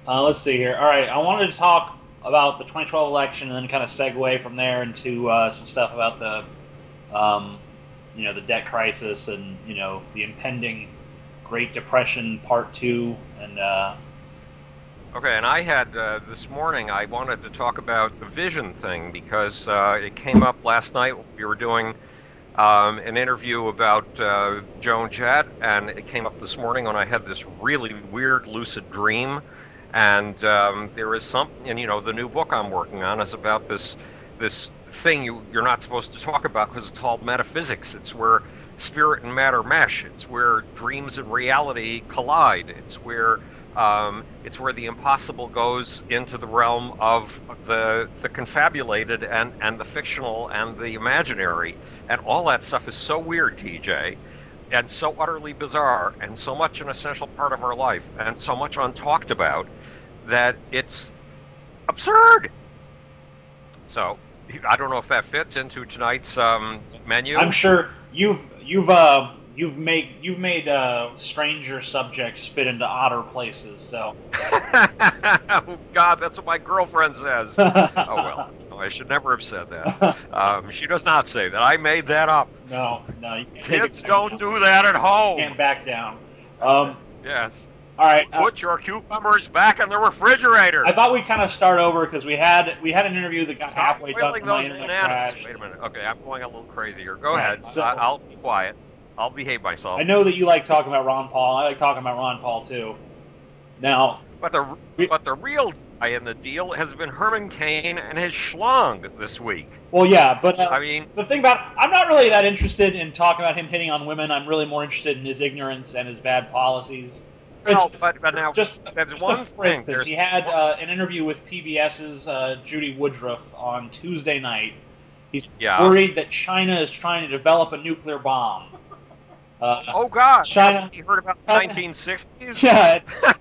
Let's see here. All right, I wanted to talk about the 2012 election and then kind of segue from there into some stuff about um, the debt crisis and the impending Great Depression Part Two. And Okay, and I had this morning, I wanted to talk about the vision thing because it came up last night. We were doing an interview about Joan Jett, and it came up this morning when I had this really weird lucid dream. And there is something, and the new book I'm working on is about this thing you're not supposed to talk about because it's called metaphysics. It's where spirit and matter mesh. It's where dreams and reality collide. It's where the impossible goes into the realm of the confabulated and the fictional and the imaginary, and all that stuff is so weird, TJ, and so utterly bizarre, and so much an essential part of our life, and so much untalked about that it's absurd. So I don't know if that fits into tonight's I'm menu. sure you've made stranger subjects fit into odder places. So Oh God, that's what my girlfriend says. Oh well, I should never have said that. She does not say that. I made that up. no, no, you can't take it Kids back don't now. do that at home. Can't back down. Um, Yes. all right. Put your cucumbers back in the refrigerator. I thought we'd kind of start over because we had an interview that got Stop halfway done boiling and my those internet bananas. crashed. Wait a minute. Okay, I'm going a little crazy here. Go Right. ahead. So I'll be quiet. I'll behave I myself. know that you like talking about Ron Paul. I like talking about Ron Paul too. Now, But the we, but the real guy in the deal has been Herman Cain and his schlong this week. well, yeah, but I mean, the thing about I'm not really that interested in talking about him hitting on women. I'm really more interested in his ignorance and his bad policies. For well, instance, but now just there's just a, one for thing. instance, he had an interview with PBS's Judy Woodruff on Tuesday night. He's Yeah. worried that China is trying to develop a nuclear bomb. Uh, Oh God, hasn't China, he heard about the China, 1960s? yeah,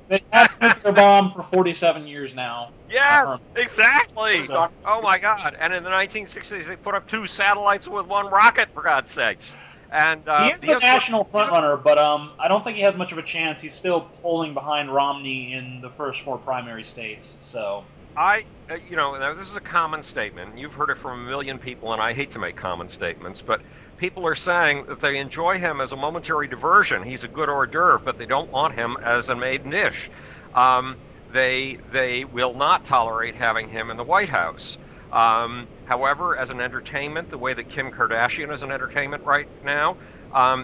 they had a nuclear bomb for 47 years now. Yes, exactly. So Oh my God! And in the 1960s, they put up two satellites with one rocket, for God's sakes. And he is he a has put national he's a frontrunner, but I don't think he has much of a chance. He's still polling behind Romney in the first four primary states. So now this is a common statement. You've heard it from a million people, and I hate to make common statements, but people are saying that they enjoy him as a momentary diversion. He's a good hors d'oeuvre, but they don't want him as a main dish. Um, they will not tolerate having him in the White House. However, as an entertainment, the way that Kim Kardashian is an entertainment right now,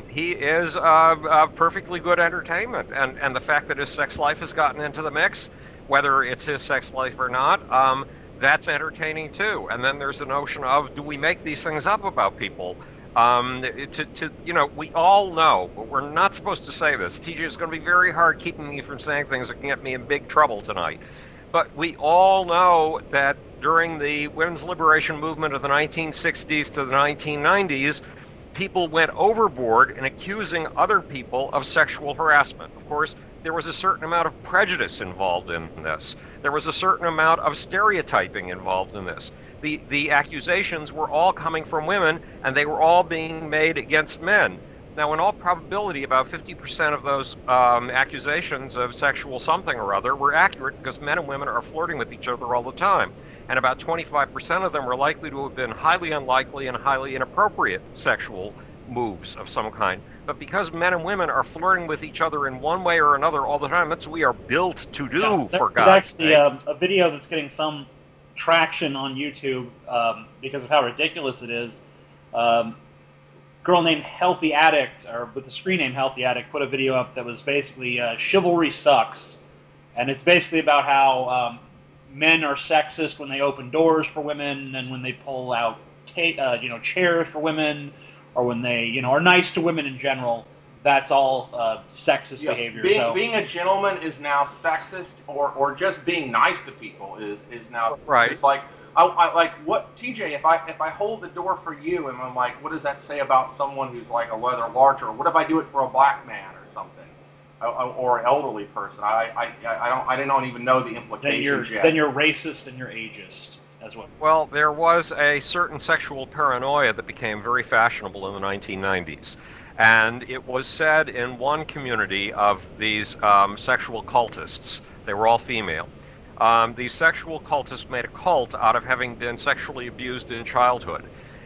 he is a perfectly good entertainment, and the fact that his sex life has gotten into the mix, whether it's his sex life or not, that's entertaining too. And then there's the notion of, do we make these things up about people? We all know, but we're not supposed to say this. TJ is going to be very hard keeping me from saying things that can get me in big trouble tonight. But we all know that during the women's liberation movement of the 1960s to the 1990s, people went overboard in accusing other people of sexual harassment. Of course, there was a certain amount of prejudice involved in this. There was a certain amount of stereotyping involved in this. The accusations were all coming from women, and they were all being made against men. Now, in all probability, about 50% of those accusations of sexual something or other were accurate because men and women are flirting with each other all the time. And about 25% of them were likely to have been highly unlikely and highly inappropriate sexual moves of some kind. But because men and women are flirting with each other in one way or another all the time, that's what we are built to yeah, do, for there's God's actually sake. a video that's getting some traction on YouTube because of how ridiculous it is. Um, Girl named Healthy Addict, or with the screen name Healthy Addict, put a video up that was basically chivalry sucks, and it's basically about how men are sexist when they open doors for women and when they pull out chairs for women, or when they are nice to women in general. That's all sexist Yeah, behavior. being So being a gentleman is now sexist, or just being nice to people is now sexist. Right. It's like I like what TJ. If I hold the door for you, and I'm like, what does that say about someone who's like a leather larger? What if I do it for a black man or something, or an elderly person? I don't even know the then implications yet. you're racist and you're ageist as well. Well, there was a certain sexual paranoia that became very fashionable in the 1990s. And it was said in one community of these sexual cultists They were all female. These sexual cultists made a cult out of having been sexually abused in childhood.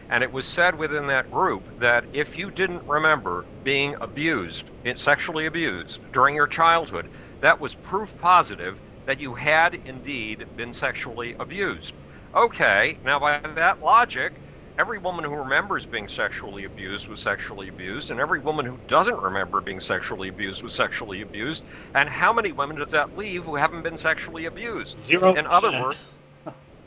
And it was said within that group that if you didn't remember being abused, sexually abused, during your childhood, that was proof positive that you had indeed been sexually abused. Okay, now by that logic, every woman who remembers being sexually abused was sexually abused, and every woman who doesn't remember being sexually abused was sexually abused. And how many women does that leave who haven't been sexually abused? In other 0%. words,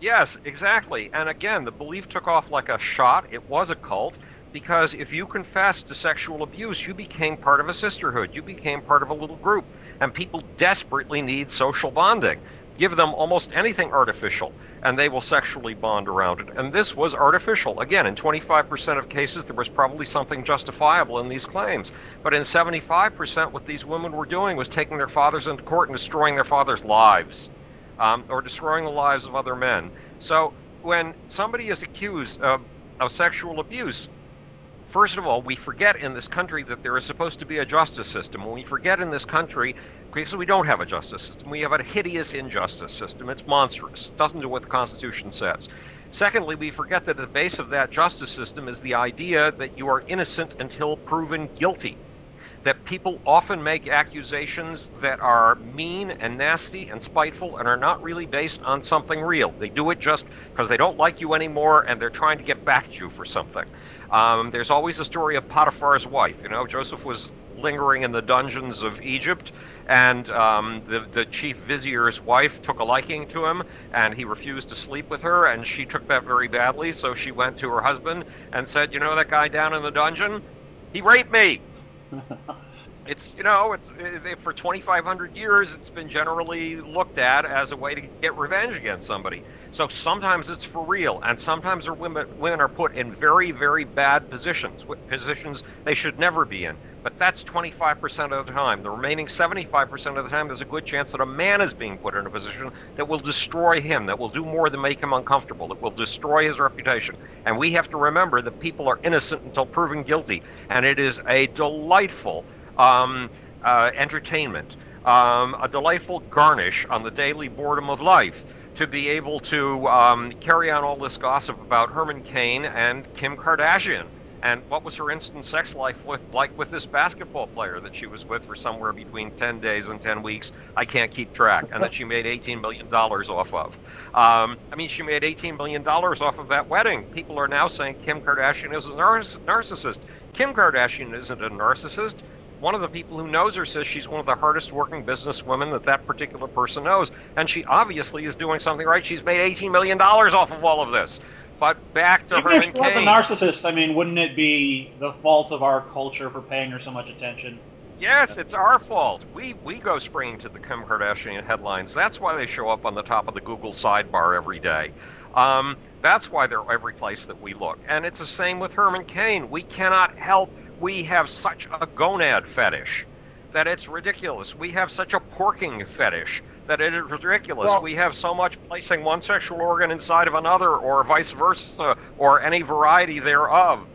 yes, exactly. And again, the belief took off like a shot. It was a cult because if you confessed to sexual abuse, you became part of a sisterhood. You became part of a little group. And people desperately need social bonding. Give them almost anything artificial, and they will sexually bond around it. And this was artificial. Again, in 25% of cases, there was probably something justifiable in these claims. But in 75%, what these women were doing was taking their fathers into court and destroying their fathers' lives. Or destroying the lives of other men. So when somebody is accused of sexual abuse, first of all, we forget in this country that there is supposed to be a justice system. When we forget in this country, because we don't have a justice system, we have a hideous injustice system. It's monstrous. It doesn't do what the Constitution says. Secondly, we forget that at the base of that justice system is the idea that you are innocent until proven guilty. That people often make accusations that are mean and nasty and spiteful and are not really based on something real. They do it just because they don't like you anymore and they're trying to get back at you for something. There's always the story of Potiphar's wife. You know, Joseph was lingering in the dungeons of Egypt, and the chief vizier's wife took a liking to him, and he refused to sleep with her, and she took that very badly, so she went to her husband and said, you know that guy down in the dungeon? He raped me! It's, you know, for 2,500 years, it's been generally looked at as a way to get revenge against somebody. So sometimes it's for real, and sometimes women are put in very, very bad positions they should never be in. But that's 25% of the time. The remaining 75% of the time, there's a good chance that a man is being put in a position that will destroy him, that will do more than make him uncomfortable, that will destroy his reputation. And we have to remember that people are innocent until proven guilty. And it is a delightful entertainment, a delightful garnish on the daily boredom of life to be able to carry on all this gossip about Herman Cain and Kim Kardashian. And what was her instant sex life like with this basketball player that she was with for somewhere between 10 days and 10 weeks? I can't keep track. And that she made $18 million off of. I mean, she made $18 million off of that wedding. People are now saying Kim Kardashian is a narcissist. Kim Kardashian isn't a narcissist. One of the people who knows her says she's one of the hardest working businesswomen that particular person knows. And she obviously is doing something right. She's made $18 million off of all of this. But back to Even if Herman she was a Cain. narcissist, I mean, wouldn't it be the fault of our culture for paying her so much attention? Yes, it's our fault. We go springing to the Kim Kardashian headlines. That's why they show up on the top of the Google sidebar every day. That's why they're every place that we look. And it's the same with Herman Cain. We cannot help. We have such a gonad fetish that it's ridiculous. We have such a porking fetish that it is ridiculous. Well, we have so much placing one sexual organ inside of another, or vice versa, or any variety thereof,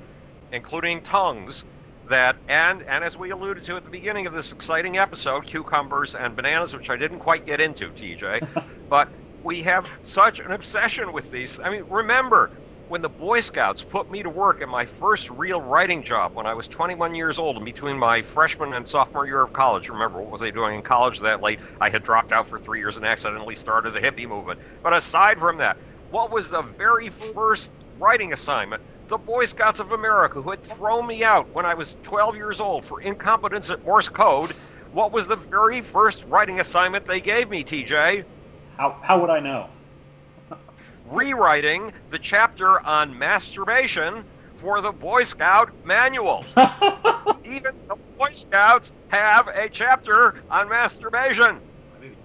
including tongues, that and as we alluded to at the beginning of this exciting episode, cucumbers and bananas, which I didn't quite get into, TJ, but we have such an obsession with these. I mean, remember when the Boy Scouts put me to work at my first real writing job when I was 21 years old, and between my freshman and sophomore year of college. Remember, what was I doing in college that late? I had dropped out for 3 years and accidentally started the hippie movement. But aside from that, what was the very first writing assignment? The Boy Scouts of America, who had thrown me out when I was 12 years old for incompetence at Morse code, what was the very first writing assignment they gave me, TJ? how would I know? Rewriting the chapter on masturbation for the Boy Scout manual. Even the Boy Scouts have a chapter on masturbation.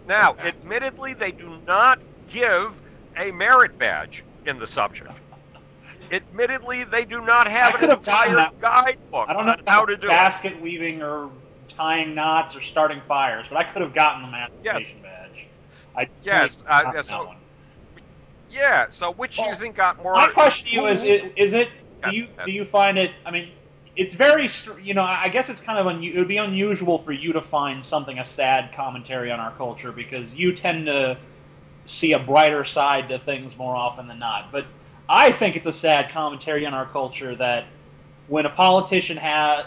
Now, admittedly, they do not give a merit badge in the subject. Admittedly, they do not have an entire guidebook I don't know on how to do basket weaving or tying knots or starting fires, but I could have gotten a masturbation badge. Yes. One. Yeah. So which do you think got more? My question to you is it? Do you find it? I mean, it's very, I guess it's kind of it would be unusual for you to find something a sad commentary on our culture because you tend to see a brighter side to things more often than not. But I think it's a sad commentary on our culture that when a politician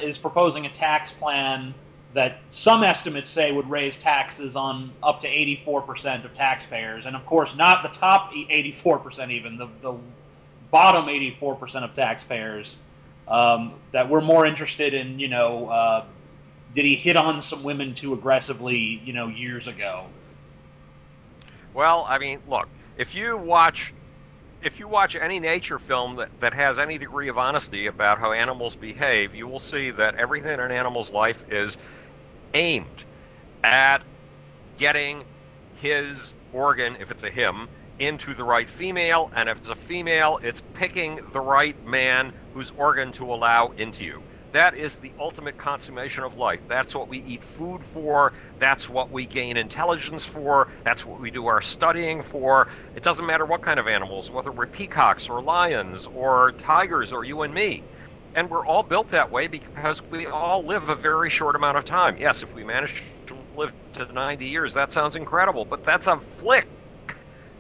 is proposing a tax plan that some estimates say would raise taxes on up to 84% of taxpayers, and of course not the top 84% even, the bottom 84% of taxpayers, that we're more interested in, did he hit on some women too aggressively, years ago? Well, I mean, look, if you watch any nature film that has any degree of honesty about how animals behave, you will see that everything in an animal's life is aimed at getting his organ, if it's a him, into the right female, and if it's a female, it's picking the right man whose organ to allow into you. That is the ultimate consummation of life. That's what we eat food for. That's what we gain intelligence for. That's what we do our studying for. It doesn't matter what kind of animals, whether we're peacocks or lions or tigers or you and me. And we're all built that way because we all live a very short amount of time. Yes, if we manage to live to 90 years, that sounds incredible, but that's a flick.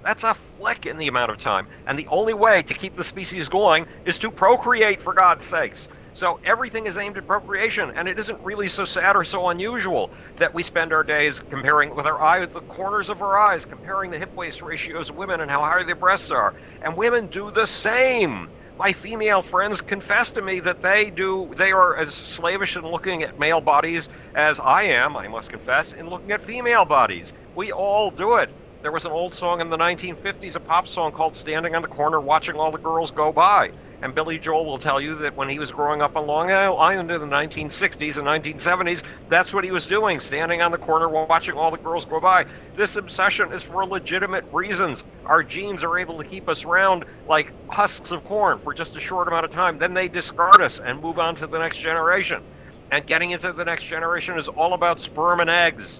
That's a flick in the amount of time. And the only way to keep the species going is to procreate, for God's sakes. So everything is aimed at procreation, and it isn't really so sad or so unusual that we spend our days comparing with our eyes, the corners of our eyes, comparing the hip-waist ratios of women and how high their breasts are. And women do the same. My female friends confess to me that they are as slavish in looking at male bodies as I am, I must confess, in looking at female bodies. We all do it. There was an old song in the 1950s, a pop song called Standing on the Corner Watching All the Girls Go By. And Billy Joel will tell you that when he was growing up on Long Island in the 1960s and 1970s, that's what he was doing, standing on the corner watching all the girls go by. This obsession is for legitimate reasons. Our genes are able to keep us around like husks of corn for just a short amount of time. Then they discard us and move on to the next generation. And getting into the next generation is all about sperm and eggs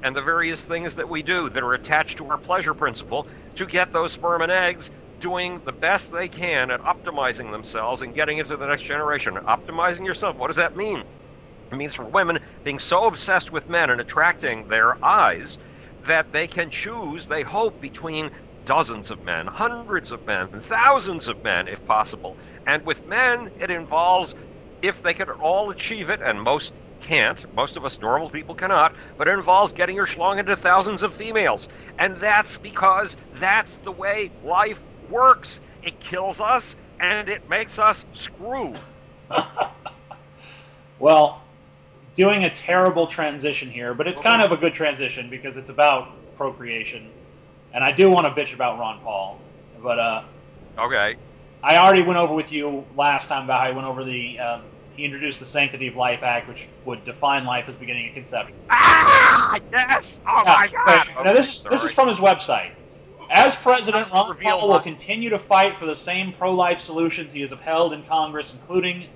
and the various things that we do that are attached to our pleasure principle to get those sperm and eggs doing the best they can at optimizing themselves and getting into the next generation. Optimizing yourself, what does that mean? It means for women being so obsessed with men and attracting their eyes that they can choose, they hope, between dozens of men, hundreds of men, thousands of men, if possible. And with men, it involves, if they can all achieve it, and most can't, most of us normal people cannot, but it involves getting your schlong into thousands of females. And that's because that's the way life works. It kills us, and it makes us screwed. Well, doing a terrible transition here, but it's kind of a good transition because it's about procreation. And I do want to bitch about Ron Paul, but Okay. I already went over with you last time about how he went over he introduced the Sanctity of Life Act, which would define life as beginning at conception. Ah, yes! Oh Yeah, my God! okay. Now this is from his website. As president, Ron Reveal Paul will continue to fight for the same pro-life solutions he has upheld in Congress, including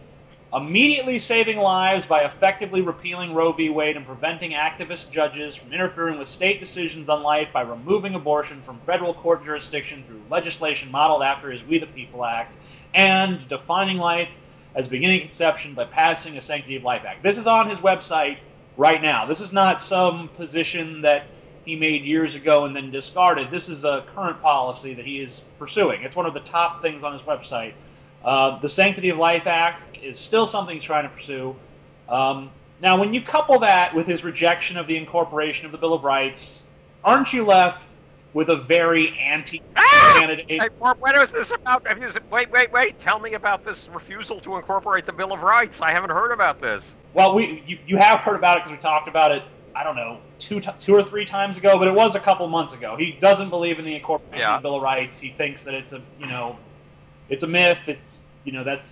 immediately saving lives by effectively repealing Roe v. Wade and preventing activist judges from interfering with state decisions on life by removing abortion from federal court jurisdiction through legislation modeled after his We the People Act, and defining life as beginning conception by passing a Sanctity of Life Act. This is on his website right now. This is not some position that he made years ago and then discarded. This is a current policy that he is pursuing. It's one of the top things on his website. The Sanctity of Life Act is still something he's trying to pursue. Now, when you couple that with his rejection of the incorporation of the Bill of Rights, aren't you left with a very anti-candidate? What is this about? Wait. Tell me about this refusal to incorporate the Bill of Rights. I haven't heard about this. Well, you have heard about it because we talked about it, I don't know, two or three times ago, but it was a couple months ago. He doesn't believe in the incorporation of the Bill of Rights. He thinks that it's a myth. It's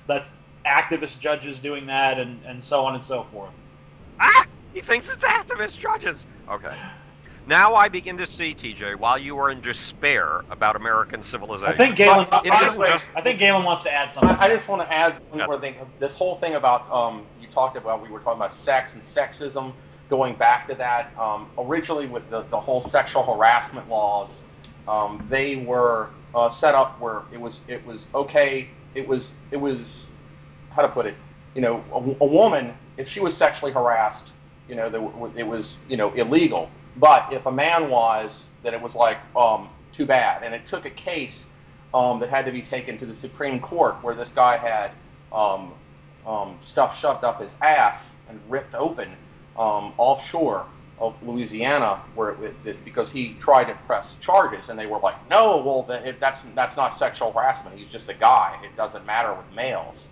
that's activist judges doing that, and so on and so forth. He thinks it's activist judges. Okay. Now I begin to see, TJ, while you are in despair about American civilization. I think Galen. I think Galen wants to add something. I just want to add one more thing. This whole thing about we were talking about sex and sexism. Going back to that, originally with the whole sexual harassment laws, they were set up where it was okay. It was how to put it. a woman, if she was sexually harassed, it was, illegal. But if a man was, then it was like, too bad. And it took a case that had to be taken to the Supreme Court where this guy had um, stuff shoved up his ass and ripped open offshore of Louisiana, because he tried to press charges, and they were like, no, well, that's not sexual harassment. He's just a guy. It doesn't matter with males.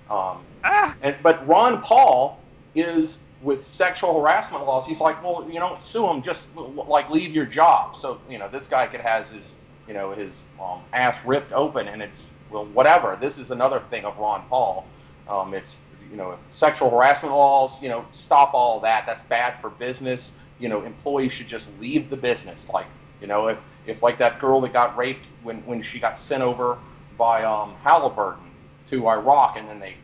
Um, Ah, but Ron Paul is with sexual harassment laws. He's like, well, sue him, just like leave your job. So this guy could has his ass ripped open, and it's, well, whatever. This is another thing of Ron Paul. It's sexual harassment laws. Stop all that. That's bad for business. Employees should just leave the business. Like if like that girl that got raped when she got sent over by Halliburton to Iraq, and then they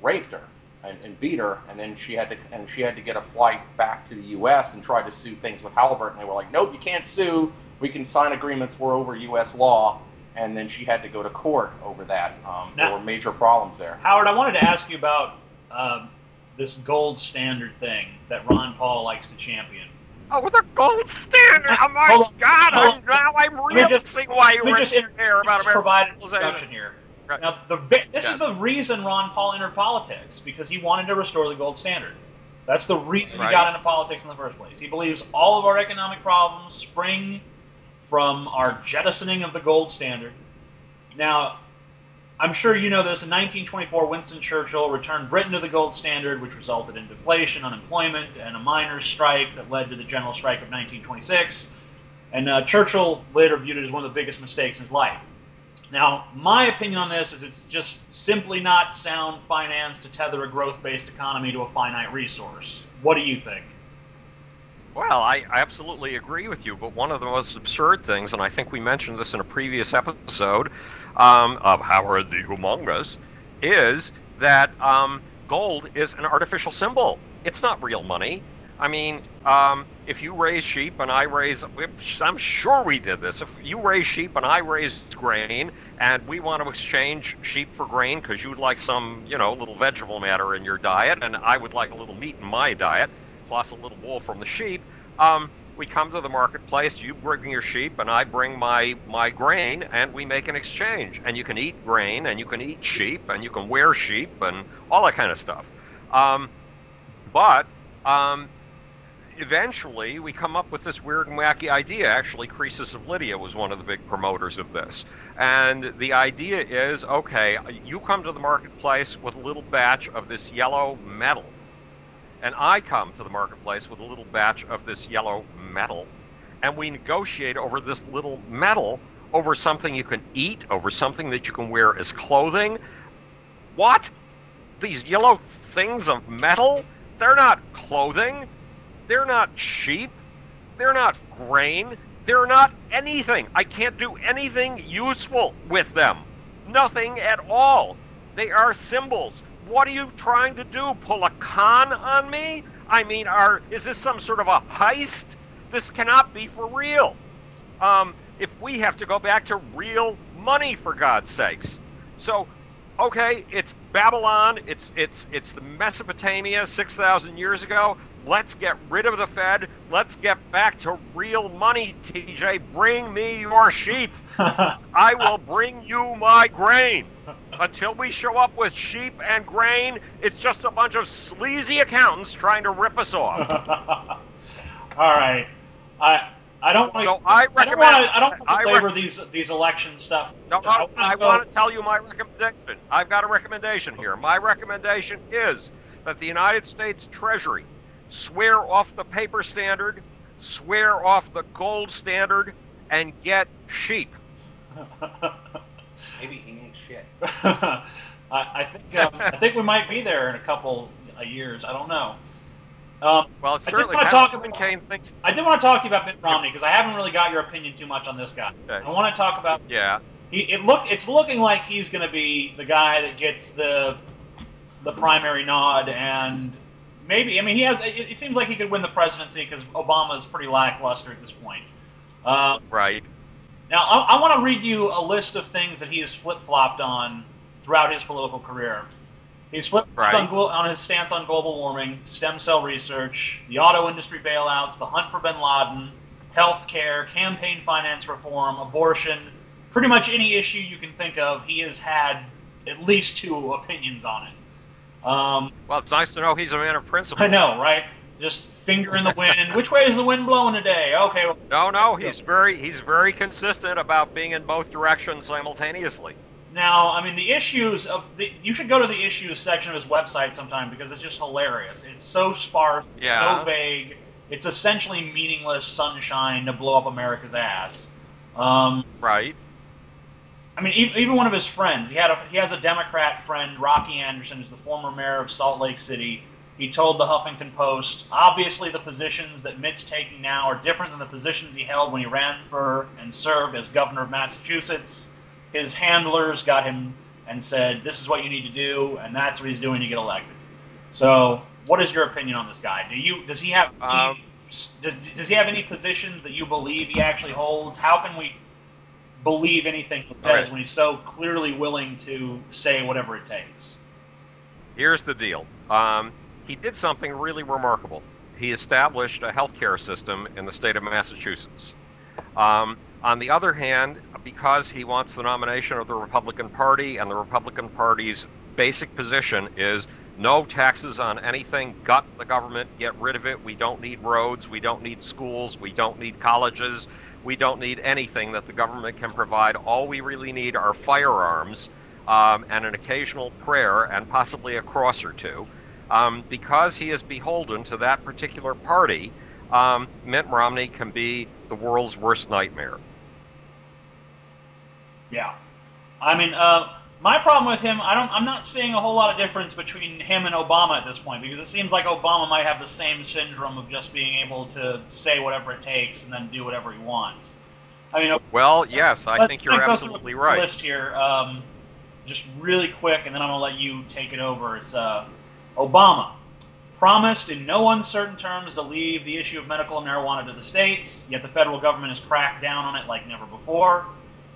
raped her and beat her, and then she had to get a flight back to the U.S. and tried to sue things with Halliburton. They were like, nope, you can't sue. We can sign agreements. We're over U.S. law. And then she had to go to court over that. There were major problems there. Howard, I wanted to ask you about this gold standard thing that Ron Paul likes to champion. oh, the gold standard! Oh my Hold on, God! hold on. I'm Let me just realizing why you let me were just, there about American provide an civilization. introduction here. Right. Now, this is Yes. the reason Ron Paul entered politics, because he wanted to restore the gold standard. That's the reason he Right. got into politics in the first place. He believes all of our economic problems spring from our jettisoning of the gold standard. Now, I'm sure you know this. In 1924, Winston Churchill returned Britain to the gold standard, which resulted in deflation, unemployment, and a miners' strike that led to the general strike of 1926. And Churchill later viewed it as one of the biggest mistakes in his life. Now, my opinion on this is it's just simply not sound finance to tether a growth-based economy to a finite resource. What do you think? Well, I absolutely agree with you, but one of the most absurd things, and I think we mentioned this in a previous episode of Howard the Humongous, is that gold is an artificial symbol. It's not real money. I mean, if you raise sheep and I raise, I'm sure we did this. If you raise sheep and I raise grain, and we want to exchange sheep for grain because you'd like some, little vegetable matter in your diet, and I would like a little meat in my diet, plus a little wool from the sheep. We come to the marketplace. You bring your sheep, and I bring my grain, and we make an exchange. And you can eat grain, and you can eat sheep, and you can wear sheep, and all that kind of stuff. But eventually, we come up with this weird and wacky idea. Actually, Croesus of Lydia was one of the big promoters of this. And the idea is, okay, you come to the marketplace with a little batch of this yellow metal, and I come to the marketplace with a little batch of this yellow metal, and we negotiate over this little metal, over something you can eat, over something that you can wear as clothing. What? These yellow things of metal? They're not clothing. They're not sheep. They're not grain. They're not anything. I can't do anything useful with them. Nothing at all. They are symbols. What are you trying to do? Pull a con on me? I mean, is this some sort of a heist? This cannot be for real. If we have to go back to real money, for God's sakes. So, okay, it's Babylon. It's the Mesopotamia 6,000 years ago. Let's get rid of the Fed. Let's get back to real money, TJ. Bring me your sheep. I will bring you my grain. Until we show up with sheep and grain, it's just a bunch of sleazy accountants trying to rip us off. All right, I don't want So I to belabor these election stuff. No, I want to tell you my recommendation. I've got a recommendation here. My recommendation is that the United States Treasury swear off the paper standard, swear off the gold standard, and get sheep. Maybe he needs shit. I think we might be there in a couple of years. I don't know. Well, it I did certainly want to talk about. thinks. I did want to talk to you about Mitt Romney because I haven't really got your opinion too much on this guy. Okay. I want to talk about. Yeah. It's looking like he's going to be the guy that gets the primary nod, and maybe, I mean, it seems like he could win the presidency because Obama is pretty lackluster at this point. Right. Now, I want to read you a list of things that he has flip-flopped on throughout his political career. He's flipped Right. on his stance on global warming, stem cell research, the auto industry bailouts, the hunt for bin Laden, healthcare, campaign finance reform, abortion, pretty much any issue you can think of. He has had at least two opinions on it. Well, it's nice to know he's a man of I principles. know, right? Just finger in the wind. Which way is the wind blowing today? Okay, well, No, no, he's very consistent about being in both directions simultaneously. now, I mean, you should go to the issues section of his website sometime because it's just hilarious. It's so sparse, so Yeah. vague. It's essentially meaningless sunshine to blow up America's ass. Um, Right. I mean, even one of his friends, he has a Democrat friend, Rocky Anderson, who's the former mayor of Salt Lake City. He told the Huffington Post, obviously the positions that Mitt's taking now are different than the positions he held when he ran for and served as governor of Massachusetts. His handlers got him and said, this is what you need to do, and that's what he's doing to get elected. So, what is your opinion on this guy? Does he have Um, does he have any positions that you believe he actually holds? How can we believe anything he okay. says when he's so clearly willing to say whatever it takes? Here's the deal. He did something really remarkable. He established a healthcare system in the state of Massachusetts. On the other hand, because he wants the nomination of the Republican Party, and the Republican Party's basic position is no taxes on anything, gut the government, get rid of it. We don't need roads, we don't need schools, we don't need colleges, we don't need anything that the government can provide. All we really need are firearms, and an occasional prayer and possibly a cross or two. Because he is beholden to that particular party, Mitt Romney can be the world's worst nightmare. Yeah. I mean, my problem with him, I'm not seeing a whole lot of difference between him and Obama at this point because it seems like Obama might have the same syndrome of just being able to say whatever it takes and then do whatever he wants. I mean, Well, let's yes, I let's think kind you're of go through absolutely the right. list here, just really quick, and then I'm gonna let you take it over. It's Obama promised in no uncertain terms to leave the issue of medical marijuana to the states, yet the federal government has cracked down on it like never before.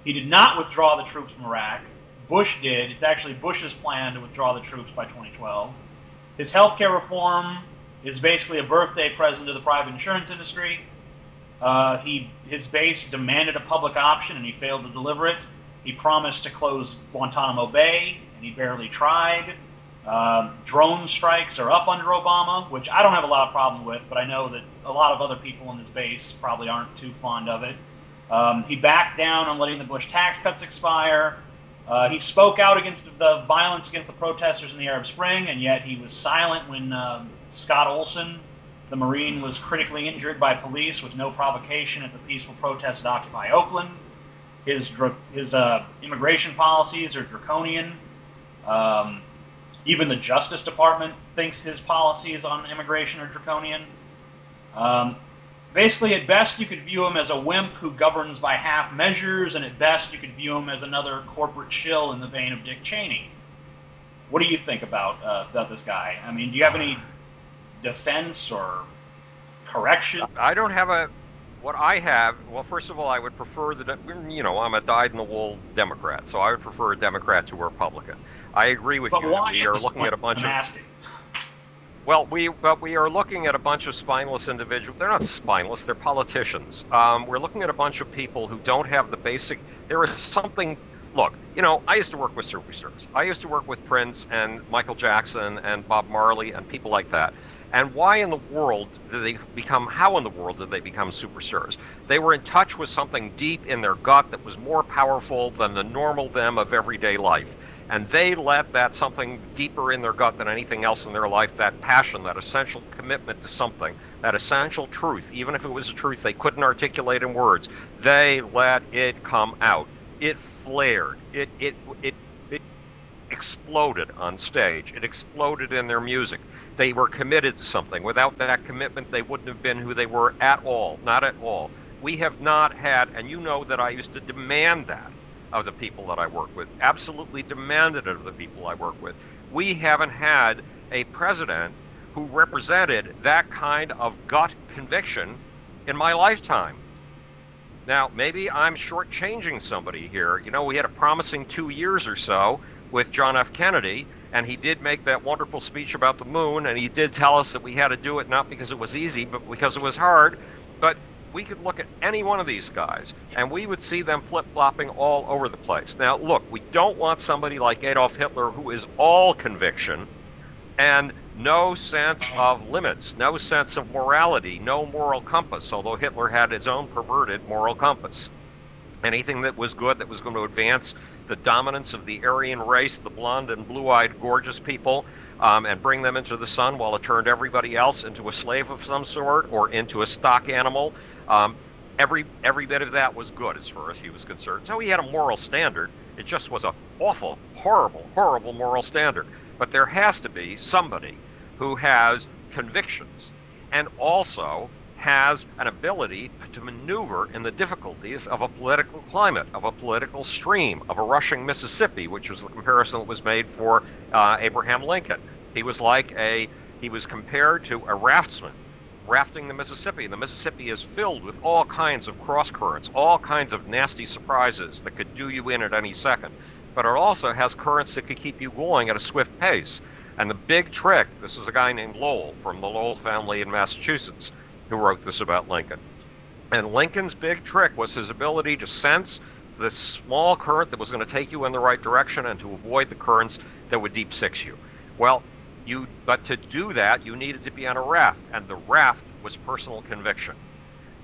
He did not withdraw the troops from Iraq. Bush did. It's actually Bush's plan to withdraw the troops by 2012. His healthcare reform is basically a birthday present to the private insurance industry. His base demanded a public option, and he failed to deliver it. He promised to close Guantanamo Bay, and he barely tried. Drone strikes are up under Obama, which I don't have a lot of problem with, but I know that a lot of other people in his base probably aren't too fond of it. He backed down on letting the Bush tax cuts expire. He spoke out against the violence against the protesters in the Arab Spring, and yet he was silent when Scott Olson, the Marine, was critically injured by police with no provocation at the peaceful protest at Occupy Oakland. His immigration policies are draconian. Um, Even the Justice Department thinks his policies on immigration are draconian. Um, Basically, at best, you could view him as a wimp who governs by half measures, and at best, you could view him as another corporate shill in the vein of Dick Cheney. What do you think about this guy? I mean, do you have any defense or correction? I don't have a what I have. Well, first of all, I would prefer I'm a dyed-in-the-wool Democrat, so I would prefer a Democrat to a Republican. I agree with But you that why we at are this looking point? at a bunch I'm of asking. we are looking at a bunch of spineless individuals. They're not spineless; they're politicians. We're looking at a bunch of people who don't have the basic. There is something. Look, I used to work with superstars. I used to work with Prince and Michael Jackson and Bob Marley and people like that. And why in the world did they become? How in the world did they become superstars? They were in touch with something deep in their gut that was more powerful than the normal them of everyday life, and they let that something deeper in their gut than anything else in their life, that passion, that essential commitment to something, that essential truth, even if it was a truth they couldn't articulate in words, they let it come out. It flared. It exploded on stage. It exploded in their music. They were committed to something. Without that commitment, they wouldn't have been who they were at all. Not at all. We have not had, and you know that I used to demand that of the people that I work with, absolutely demanded it of the people I work with. We haven't had a president who represented that kind of gut conviction in my lifetime. Now, maybe I'm shortchanging somebody here. We had a promising 2 years or so, with John F. Kennedy, and he did make that wonderful speech about the moon, and he did tell us that we had to do it not because it was easy, but because it was hard. But we could look at any one of these guys, and we would see them flip-flopping all over the place. Now, look, we don't want somebody like Adolf Hitler who is all conviction and no sense of limits, no sense of morality, no moral compass, although Hitler had his own perverted moral compass. Anything that was good, that was going to advance the dominance of the Aryan race, the blonde and blue-eyed gorgeous people, and bring them into the sun while it turned everybody else into a slave of some sort or into a stock animal. Every bit of that was good as far as he was concerned. So he had a moral standard. It just was an awful, horrible, horrible moral standard. But there has to be somebody who has convictions and also has an ability to maneuver in the difficulties of a political climate, of a political stream, of a rushing Mississippi, which was the comparison that was made for Abraham Lincoln. He was compared to a raftsman rafting the Mississippi, and the Mississippi is filled with all kinds of cross currents, all kinds of nasty surprises that could do you in at any second. But it also has currents that could keep you going at a swift pace. And the big trick, this is a guy named Lowell from the Lowell family in Massachusetts who wrote this about Lincoln. And Lincoln's big trick was his ability to sense the small current that was going to take you in the right direction and to avoid the currents that would deep six you. Well, but to do that, you needed to be on a raft, and the raft was personal conviction.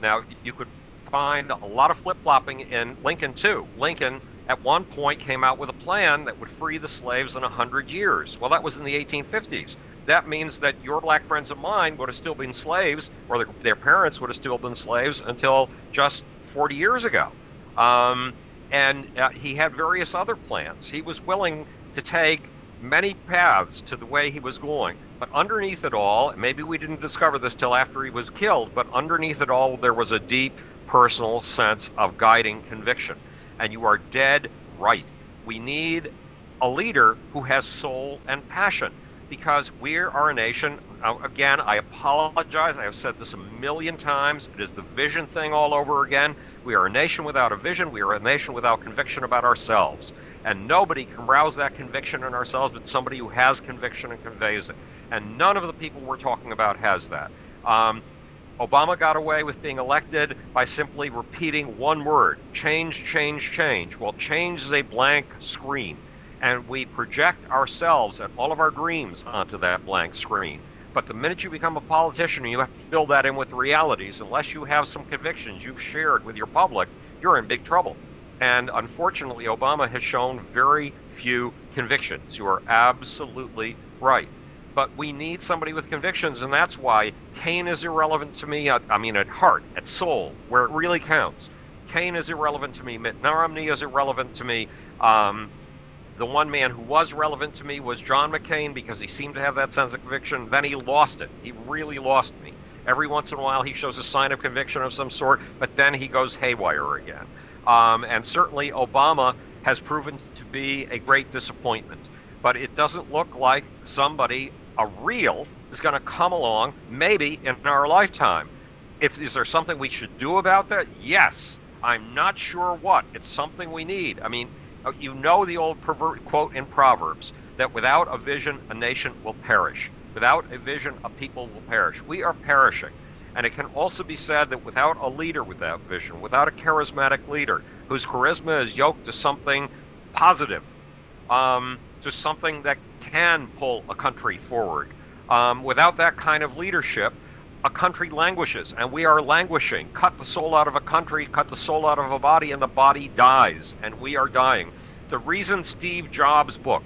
Now, you could find a lot of flip-flopping in Lincoln, too. Lincoln, at one point, came out with a plan that would free the slaves in 100 years. Well, that was in the 1850s. That means that your black friends and mine would have still been slaves, or their parents would have still been slaves until just 40 years ago. He had various other plans. He was willing to take many paths to the way he was going. But underneath it all, maybe we didn't discover this till after he was killed, but underneath it all, there was a deep personal sense of guiding conviction. And you are dead right. We need a leader who has soul and passion, because we are a nation, again, I apologize, I have said this a million times, it is the vision thing all over again. We are a nation without a vision, we are a nation without conviction about ourselves. And nobody can rouse that conviction in ourselves but somebody who has conviction and conveys it. And none of the people we're talking about has that. Obama got away with being elected by simply repeating one word, change, change, change. Well, change is a blank screen, and we project ourselves and all of our dreams onto that blank screen. But the minute you become a politician, you have to build that in with realities. Unless you have some convictions you've shared with your public, you're in big trouble. And unfortunately, Obama has shown very few convictions. You are absolutely right. But we need somebody with convictions, and that's why Kane is irrelevant to me, at heart, at soul, where it really counts. Kane is irrelevant to me. Mitt Romney is irrelevant to me. The one man who was relevant to me was John McCain, because he seemed to have that sense of conviction. Then he lost it. He really lost me. Every once in a while he shows a sign of conviction of some sort, but then he goes haywire again. And certainly Obama has proven to be a great disappointment. But it doesn't look like somebody, a real, is going to come along, maybe in our lifetime. Is there something we should do about that? Yes. I'm not sure what. It's something we need. You know the old quote in Proverbs, that without a vision, a nation will perish. Without a vision, a people will perish. We are perishing. And it can also be said that without a leader with that vision, without a charismatic leader whose charisma is yoked to something positive, to something that can pull a country forward, without that kind of leadership, a country languishes, and we are languishing. Cut the soul out of a country, cut the soul out of a body, and the body dies, and we are dying. The reason Steve Jobs' book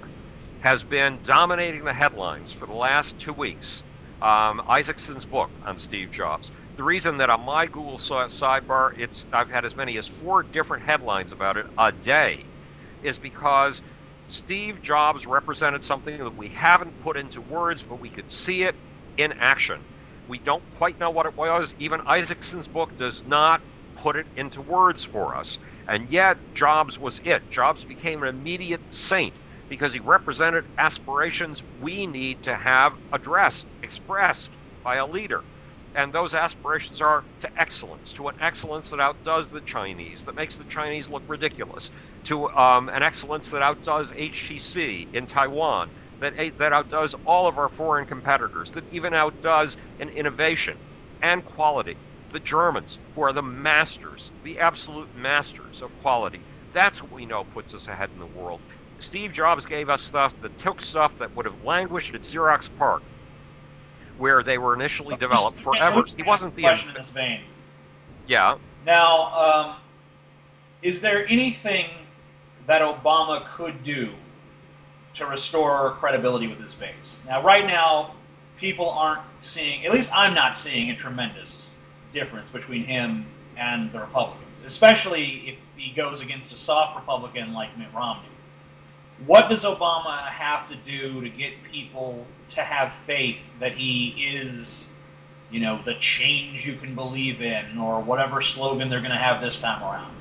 has been dominating the headlines for the last 2 weeks, Isaacson's book on Steve Jobs, the reason that on my Google sidebar, I've had as many as 4 different headlines about it a day, is because Steve Jobs represented something that we haven't put into words, but we could see it in action. We don't quite know what it was. Even Isaacson's book does not put it into words for us. And yet, Jobs was it. Jobs became an immediate saint because he represented aspirations we need to have addressed, expressed by a leader. And those aspirations are to excellence, to an excellence that outdoes the Chinese, that makes the Chinese look ridiculous, to an excellence that outdoes HTC in Taiwan, that outdoes all of our foreign competitors, that even outdoes in innovation and quality the Germans, who are the masters, the absolute masters of quality. That's what we know puts us ahead in the world. Steve Jobs gave us stuff that took stuff that would have languished at Xerox PARC, where they were initially developed, Let me forever. just He ask a wasn't the question in this vein. yeah. Now, is there anything that Obama could do to restore credibility with his base? Now, right now, people aren't seeing, at least I'm not seeing, a tremendous difference between him and the Republicans, especially if he goes against a soft Republican like Mitt Romney. What does Obama have to do to get people to have faith that he is, the change you can believe in, or whatever slogan they're going to have this time around?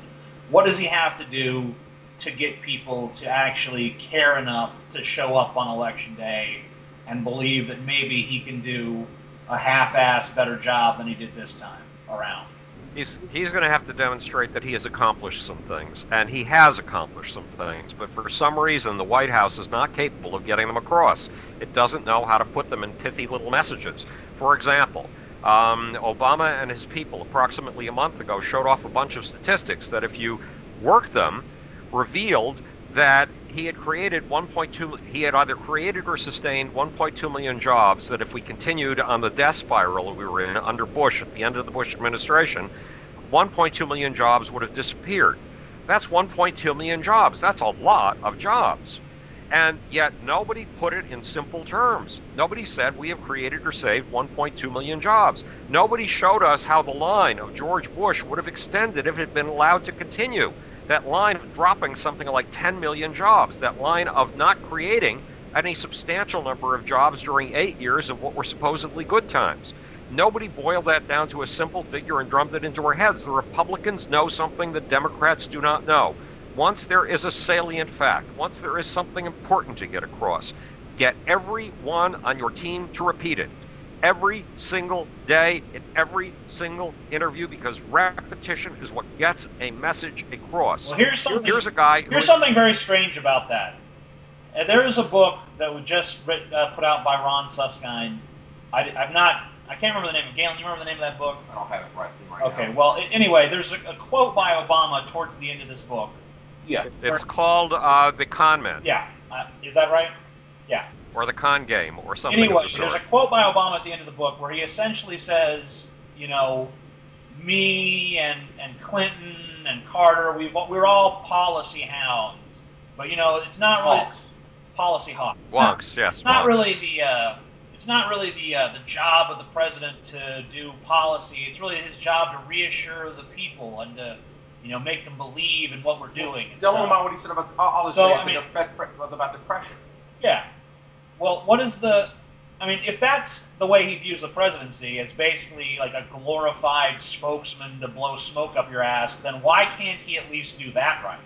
What does he have to do to get people to actually care enough to show up on election day and believe that maybe he can do a half-assed better job than he did this time around? He's going to have to demonstrate that he has accomplished some things, and he has accomplished some things, but for some reason the White House is not capable of getting them across. It doesn't know how to put them in pithy little messages. For example, Obama and his people approximately a month ago showed off a bunch of statistics that, if you work them, revealed that he had created 1.2, he had either created or sustained 1.2 million jobs, that if we continued on the death spiral we were in under Bush at the end of the Bush administration, 1.2 million jobs would have disappeared. That's 1.2 million jobs. That's a lot of jobs. And yet nobody put it in simple terms. Nobody said we have created or saved 1.2 million jobs. Nobody showed us how the line of George Bush would have extended if it had been allowed to continue. That line of dropping something like 10 million jobs, that line of not creating any substantial number of jobs during 8 years of what were supposedly good times. Nobody boiled that down to a simple figure and drummed it into our heads. The Republicans know something that Democrats do not know. Once there is a salient fact, once there is something important to get across, get everyone on your team to repeat it every single day in every single interview, because repetition is what gets a message across. Well, here's a guy here's something very strange about that. There is a book that was just put out by Ron Suskind. I can't remember the name. Galen, you remember the name of that book? I don't have it right now. Okay, well, anyway, there's a quote by Obama towards the end of this book. Yeah. It's called The Con Man. Yeah. Is that right? Yeah. Or The Con Game, or something Anyway, of the there's sort. a quote by Obama at the end of the book where he essentially says, me and Clinton and Carter, we're all policy hounds, but it's not really policy hawks. Wonks, yes. It's not really the job of the president to do policy. It's really his job to reassure the people and to make them believe in what we're doing. Tell him about what he said about. I'll just say about depression. Yeah. Well, what is if that's the way he views the presidency, as basically like a glorified spokesman to blow smoke up your ass, then why can't he at least do that right?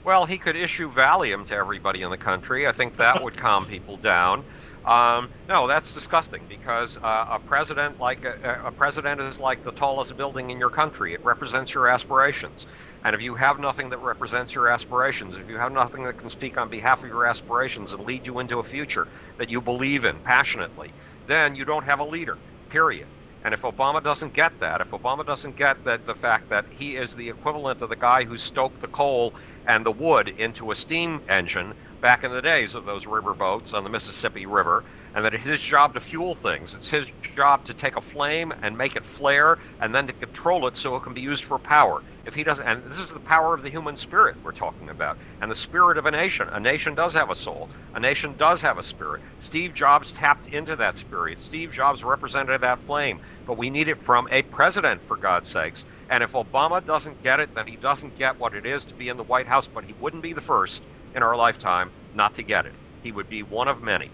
Well, he could issue Valium to everybody in the country. I think that would calm people down. No, that's disgusting, because a president is like the tallest building in your country. It represents your aspirations. And if you have nothing that represents your aspirations, if you have nothing that can speak on behalf of your aspirations and lead you into a future that you believe in passionately, then you don't have a leader, period. And if Obama doesn't get that, if Obama doesn't get the fact that he is the equivalent of the guy who stoked the coal and the wood into a steam engine back in the days of those river boats on the Mississippi River, and that it's his job to fuel things. It's his job to take a flame and make it flare, and then to control it so it can be used for power. If he doesn't, and this is the power of the human spirit we're talking about, and the spirit of a nation. A nation does have a soul. A nation does have a spirit. Steve Jobs tapped into that spirit. Steve Jobs represented that flame, but we need it from a president, for God's sakes. And if Obama doesn't get it, then he doesn't get what it is to be in the White House, but he wouldn't be the first in our lifetime not to get it. He would be one of many.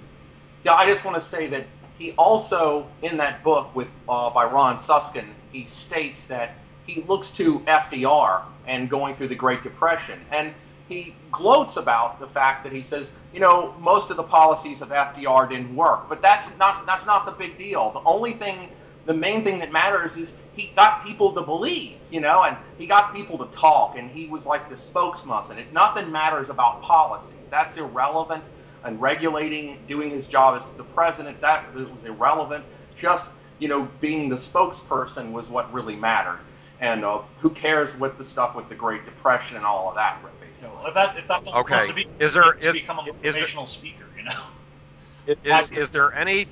Yeah, I just want to say that he also, in that book by Ron Suskind, he states that he looks to FDR and going through the Great Depression, and he gloats about the fact that he says, most of the policies of FDR didn't work, but that's not the big deal. The only thing the main thing that matters is he got people to believe, and he got people to talk, and he was like the spokesman. Nothing matters about policy. That's irrelevant. And regulating, doing his job as the president, that was irrelevant. Just, being the spokesperson was what really mattered. And who cares what the stuff with the Great Depression and all of that, basically. So if that's it's not someone who wants to Okay. be Is there to become a is there motivational speaker, is there any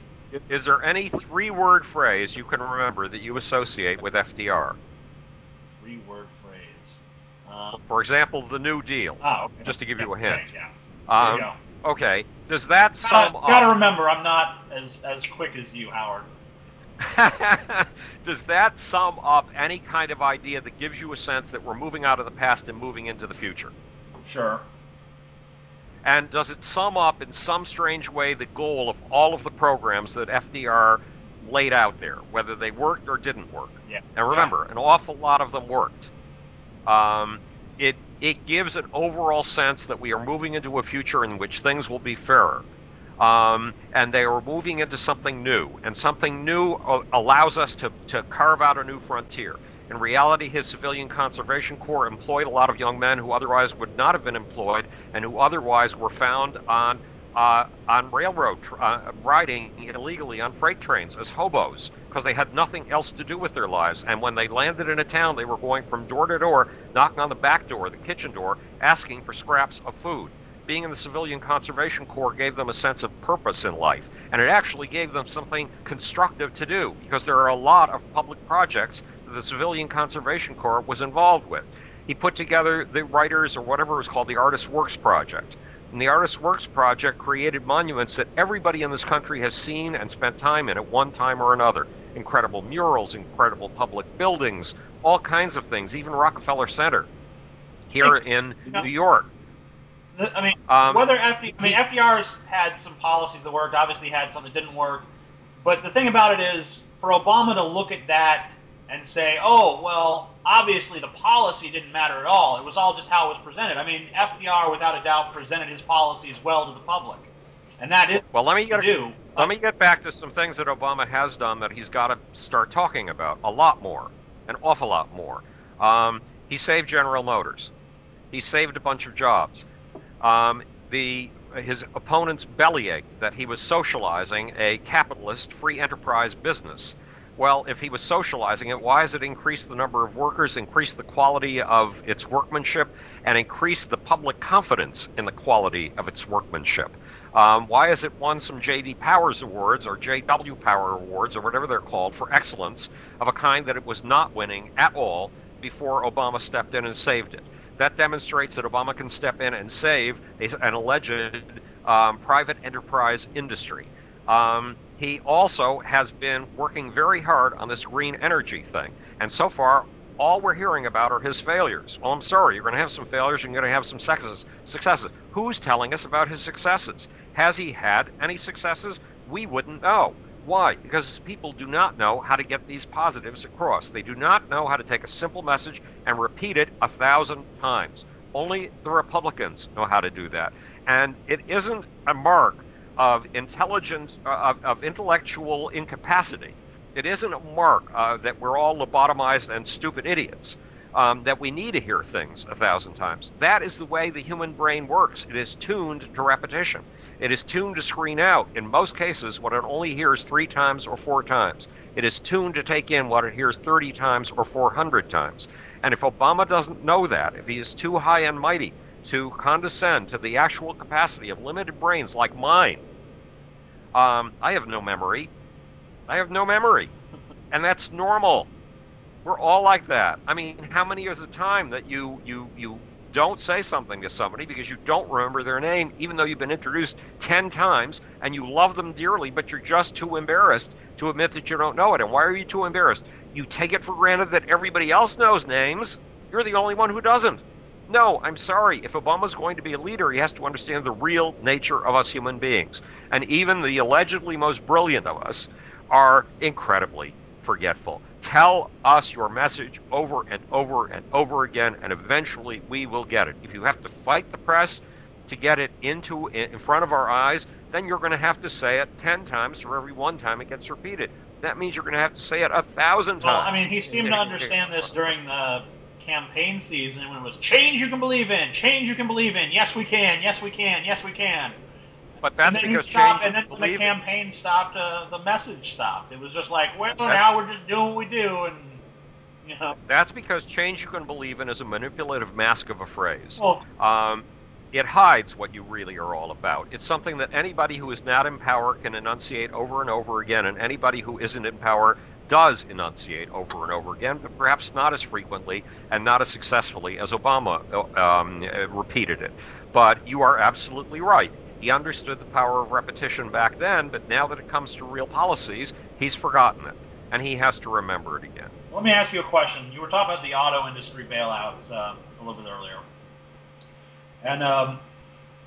is there any three-word phrase you can remember that you associate with FDR? Three-word phrase. For example, the New Deal. Okay. Just to give you a Okay, hint. yeah. There you go. Okay. Does that sum up? Gotta remember, I'm not as quick as you, Howard. Does that sum up any kind of idea that gives you a sense that we're moving out of the past and moving into the future? Sure. And does it sum up in some strange way the goal of all of the programs that FDR laid out there, whether they worked or didn't work? Yeah. And remember, an awful lot of them worked. It gives an overall sense that we are moving into a future in which things will be fairer. And they are moving into something new, and something new allows us to carve out a new frontier. In reality, his Civilian Conservation Corps employed a lot of young men who otherwise would not have been employed, and who otherwise were found on railroad riding illegally on freight trains as hobos, because they had nothing else to do with their lives. And when they landed in a town, they were going from door to door, knocking on the back door, the kitchen door, asking for scraps of food. Being in the Civilian Conservation Corps gave them a sense of purpose in life, and it actually gave them something constructive to do, because there are a lot of public projects that the Civilian Conservation Corps was involved with. He put together the writers, or whatever it was called, the Artist Works Project. And the Artist Works Project created monuments that everybody in this country has seen and spent time in at one time or another. Incredible murals, incredible public buildings, all kinds of things, even Rockefeller Center here in New York. I mean, FDR's had some policies that worked. Obviously, had some that didn't work. But the thing about it is, for Obama to look at that and say, "Oh, well, obviously the policy didn't matter at all. It was all just how it was presented." I mean, FDR, without a doubt, presented his policies well to the public, and that is well. Let me get back to some things that Obama has done that he's got to start talking about a lot more, an awful lot more. He saved General Motors. He saved a bunch of jobs. His opponents bellyached that he was socializing a capitalist free enterprise business. Well, if he was socializing it, why has it increased the number of workers, increased the quality of its workmanship, and increased the public confidence in the quality of its workmanship? Why has it won some J.D. Powers Awards or J.W. Power Awards or whatever they're called for excellence of a kind that it was not winning at all before Obama stepped in and saved it? That demonstrates that Obama can step in and save an alleged private enterprise industry. He also has been working very hard on this green energy thing. And so far, all we're hearing about are his failures. Oh, I'm sorry, you're going to have some failures, you're going to have some successes. Who's telling us about his successes? Has he had any successes? We wouldn't know. Why? Because people do not know how to get these positives across. They do not know how to take a simple message and repeat it 1,000 times. Only the Republicans know how to do that. And it isn't a mark of intelligence, of intellectual incapacity. It isn't a mark that we're all lobotomized and stupid idiots, that we need to hear things 1,000 times. That is the way the human brain works. It is tuned to repetition. It is tuned to screen out, in most cases, what it only hears 3 times or 4 times. It is tuned to take in what it hears 30 times or 400 times. And if Obama doesn't know that, if he is too high and mighty to condescend to the actual capacity of limited brains like mine, I have no memory. I have no memory. And that's normal. We're all like that. I mean, how many is the time that you don't say something to somebody because you don't remember their name, even though you've been introduced 10 times and you love them dearly, but you're just too embarrassed to admit that you don't know it? And why are you too embarrassed? You take it for granted that everybody else knows names. You're the only one who doesn't. No, I'm sorry. If Obama's going to be a leader, he has to understand the real nature of us human beings. And even the allegedly most brilliant of us are incredibly forgetful. Tell us your message over and over and over again, and eventually we will get it. If you have to fight the press to get it in front of our eyes, then you're going to have to say it 10 times for every one time it gets repeated. that means you're going to have to say it 1,000 Well, I times. mean, he And seemed to getting your case understand this across. during the campaign season when it was change you can believe in, change you can believe in, yes we can, yes we can, yes we can. But And that's then he because stopped, change and you then can when the believe in. campaign stopped, the message stopped. It was just like, well, That's now we're just doing what we do, and you know. That's because change you can believe in is a manipulative mask of a phrase. Well, Um, it hides what you really are all about. It's something that anybody who is not in power can enunciate over and over again, and anybody who isn't in power does enunciate over and over again, but perhaps not as frequently and not as successfully as Obama repeated it. But you are absolutely right. He understood the power of repetition back then, but now that it comes to real policies, he's forgotten it, and he has to remember it again. let me ask you a question. You were talking about the auto industry bailouts a little bit earlier, and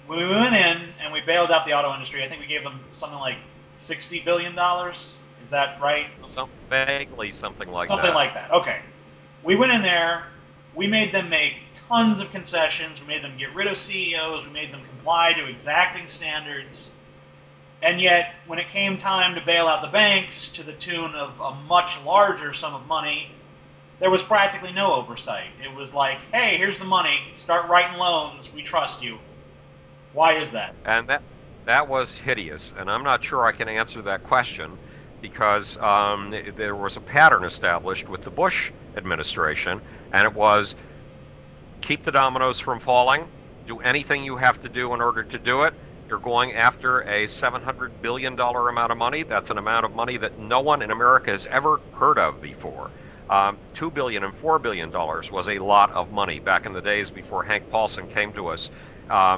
when we went in and we bailed out the auto industry, I think we gave them something like $60 billion. Is that right? Vaguely something like Something that. like that. Okay. We went in there. We made them make tons of concessions. We made them get rid of CEOs. We made them comply to exacting standards. And yet, when it came time to bail out the banks to the tune of a much larger sum of money, there was practically no oversight. It was like, hey, here's the money. Start writing loans. We trust you. Why is that? And that was hideous. And I'm not sure I can answer that question because there was a pattern established with the Bush administration, and it was keep the dominoes from falling, do anything you have to do in order to do it. You're going after a $700 billion amount of money. That's an amount of money that no one in America has ever heard of before. $2 billion and $4 billion was a lot of money back in the days before Hank Paulson came to us,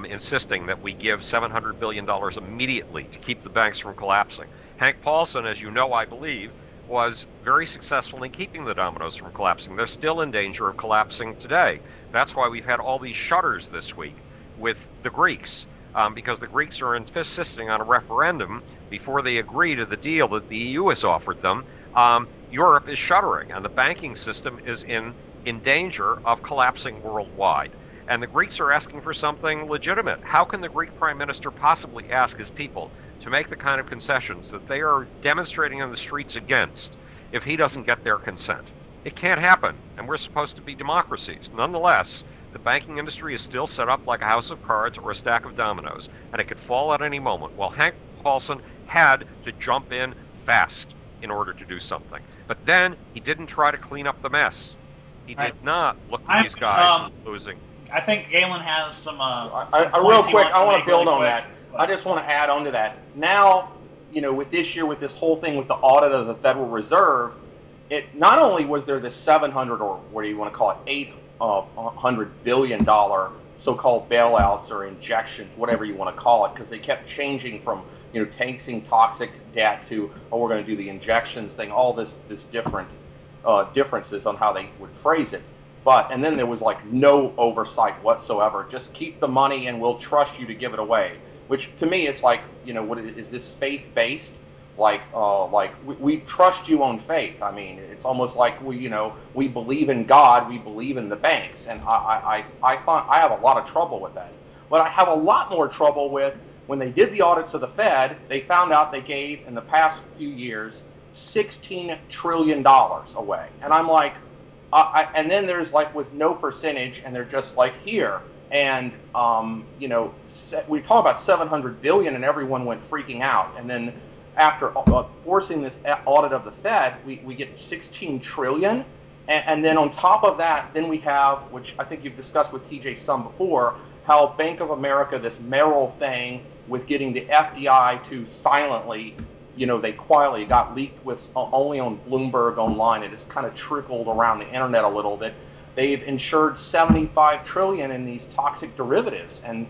insisting that we give $700 billion immediately to keep the banks from collapsing. Hank Paulson, as you know, I believe, was very successful in keeping the dominoes from collapsing. They're still in danger of collapsing today. That's why we've had all these shudders this week with the Greeks, because the Greeks are insisting on a referendum before they agree to the deal that the EU has offered them. Europe is shuddering, and the banking system is in danger of collapsing worldwide. And the Greeks are asking for something legitimate. How can the Greek prime minister possibly ask his people to make the kind of concessions that they are demonstrating on the streets against if he doesn't get their consent? It can't happen, and we're supposed to be democracies. Nonetheless, the banking industry is still set up like a house of cards or a stack of dominoes, and it could fall at any moment. Well, Hank Paulson had to jump in fast in order to do something. But then he didn't try to clean up the mess. He I, did not look to I'm. these guys who were losing. I think Galen has some Real points he quick, wants I to want to make really build on quick. that. I But just want to add on to that. Now, with this year, with this whole thing with the audit of the Federal Reserve, it not only was there the 700 or what do you want to call it, $800 billion so-called bailouts or injections, whatever you want to call it, because they kept changing from taking toxic debt to we're going to do the injections thing, all this different differences on how they would phrase it. And then there was like no oversight whatsoever. Just keep the money and we'll trust you to give it away. Which to me, it's like, what is this faith based? Like we trust you on faith. I mean, it's almost like we believe in God, we believe in the banks, and I find I have a lot of trouble with that. But I have a lot more trouble with when they did the audits of the Fed. They found out they gave in the past few years $16 trillion away, and I'm like, and then there's like with no percentage, and they're just like here. And we talk about 700 billion, and everyone went freaking out. And then after forcing this audit of the Fed, we get 16 trillion, and then on top of that, then we have, which I think you've discussed with TJ some before, how Bank of America, this Merrill thing with getting the FDI to silently, they quietly got leaked with only on Bloomberg Online. It just kind of trickled around the internet a little bit. They've insured 75 trillion in these toxic derivatives, and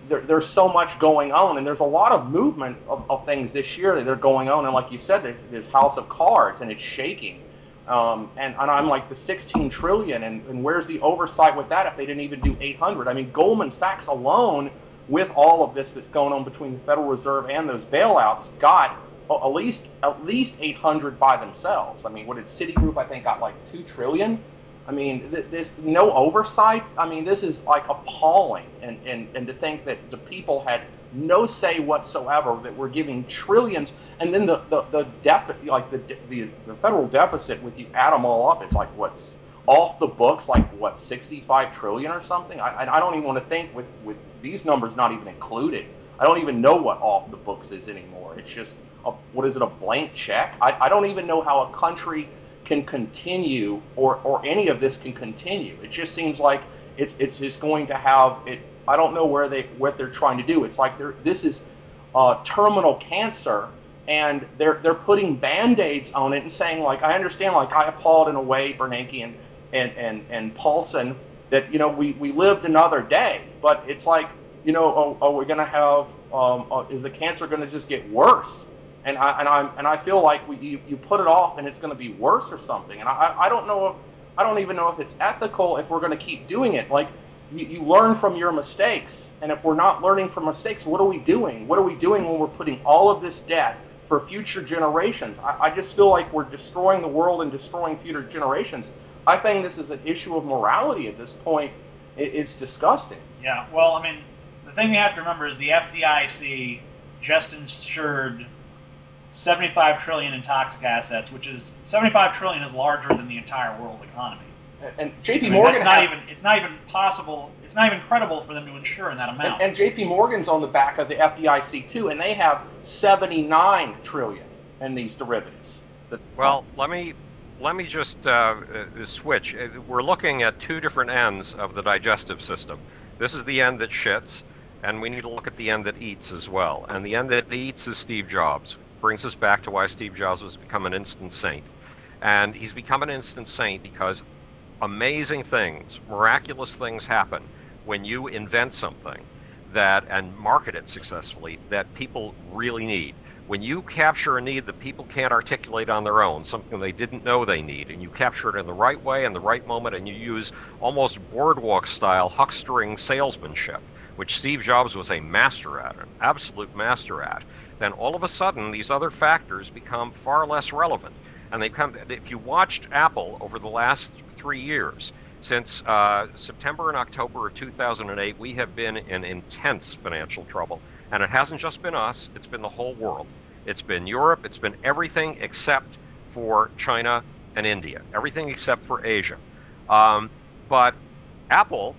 there's so much going on, and there's a lot of movement of things this year that are going on. And like you said, there's this house of cards, and it's shaking. And I'm like, the 16 trillion, and where's the oversight with that if they didn't even do 800? I mean, Goldman Sachs alone, with all of this that's going on between the Federal Reserve and those bailouts, got at least 800 by themselves. I mean, what did Citigroup, I think, got like 2 trillion? I mean, there's no oversight. I mean, this is like appalling. And to think that the people had no say whatsoever that we're giving trillions, and then the federal deficit, with you add them all up, it's like what's off the books, like what, 65 trillion or something. I don't even want to think with these numbers not even included. I don't even know what off the books is anymore. It's just what is it, a blank check? I don't even know how a country can continue, or any of this can continue. It just seems like it's just going to have it. I don't know what they're trying to do. It's like this is terminal cancer, and they're putting band-aids on it and saying, like, I understand, like, I applaud in a way Bernanke and Paulson that, we lived another day, but it's like, are we going to have is the cancer going to just get worse? And I feel like you put it off and it's going to be worse or something. And I don't know if I don't even know if it's ethical if we're going to keep doing it. Like, you learn from your mistakes, and if we're not learning from mistakes, what are we doing? What are we doing when we're putting all of this debt for future generations? I just feel like we're destroying the world and destroying future generations. I think this is an issue of morality at this point. It's disgusting. Yeah, well, I mean, the thing we have to remember is the FDIC just insured 75 trillion in toxic assets, which is 75 trillion is larger than the entire world economy. And JP Morgan, it's not even possible, it's not even credible for them to insure in that amount. And JP Morgan's on the back of the FDIC too, and they have 79 trillion in these derivatives. Well, let me just switch. We're looking at two different ends of the digestive system. This is the end that shits, and we need to look at the end that eats as well. And the end that eats is Steve Jobs. Brings us back to why Steve Jobs has become an instant saint. And he's become an instant saint because amazing things, miraculous things happen when you invent something and market it successfully that people really need. When you capture a need that people can't articulate on their own, something they didn't know they need, and you capture it in the right way, in the right moment, and you use almost boardwalk-style huckstering salesmanship, which Steve Jobs was a master at, an absolute master at, then all of a sudden these other factors become far less relevant. And if you watched Apple over the last 3 years, since September and October of 2008, we have been in intense financial trouble. And it hasn't just been us, it's been the whole world. It's been Europe, it's been everything except for China and India, everything except for Asia. But Apple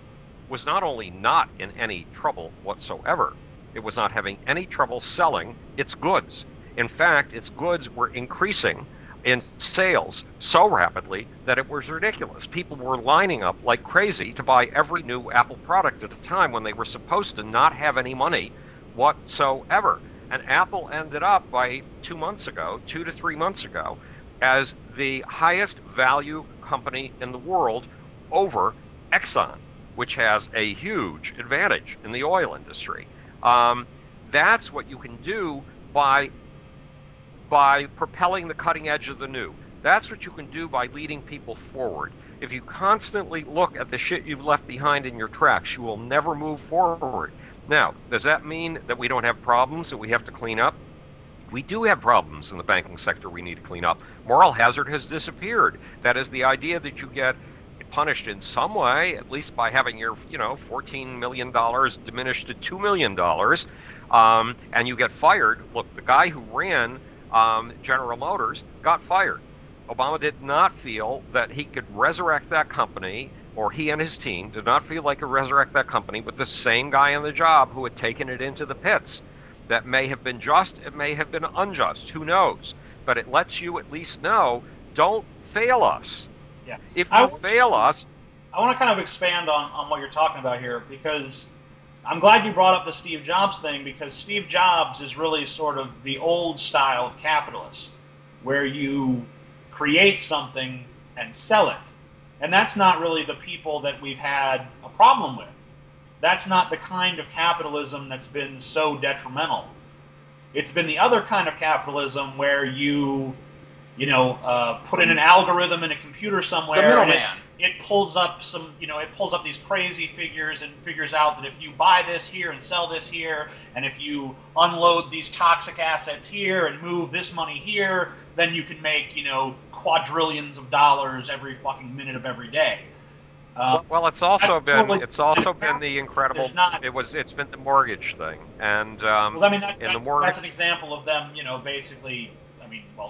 was not only not in any trouble whatsoever, it was not having any trouble selling its goods. In fact, its goods were increasing in sales so rapidly that it was ridiculous. People were lining up like crazy to buy every new Apple product at a time when they were supposed to not have any money whatsoever. And Apple ended up by 2 to 3 months ago, as the highest value company in the world over Exxon, which has a huge advantage in the oil industry. That's what you can do by propelling the cutting edge of the new. That's what you can do by leading people forward. If you constantly look at the shit you've left behind in your tracks, you will never move forward. Now, does that mean that we don't have problems that we have to clean up? We do have problems in the banking sector we need to clean up. Moral hazard has disappeared. That is the idea that you get punished in some way, at least by having your, $14 million diminished to $2 million, and you get fired. Look, the guy who ran General Motors got fired. Obama did not feel that he could resurrect that company, or he and his team did not feel like he could resurrect that company with the same guy on the job who had taken it into the pits. That may have been just, it may have been unjust, who knows? But it lets you at least know, don't fail us. Yeah. If you fail us... I want to kind of expand on what you're talking about here, because I'm glad you brought up the Steve Jobs thing, because Steve Jobs is really sort of the old style of capitalist, where you create something and sell it. And that's not really the people that we've had a problem with. That's not the kind of capitalism that's been so detrimental. It's been the other kind of capitalism where you put in an algorithm in a computer somewhere. The middleman. It pulls up it pulls up these crazy figures and figures out that if you buy this here and sell this here, and if you unload these toxic assets here and move this money here, then you can make, quadrillions of dollars every fucking minute of every day. Well, it's also That's been totally it's also been the capitalism, but incredible. there's not. It's been the mortgage thing, and Well, I mean, in the that's an mortgage. example of them, basically,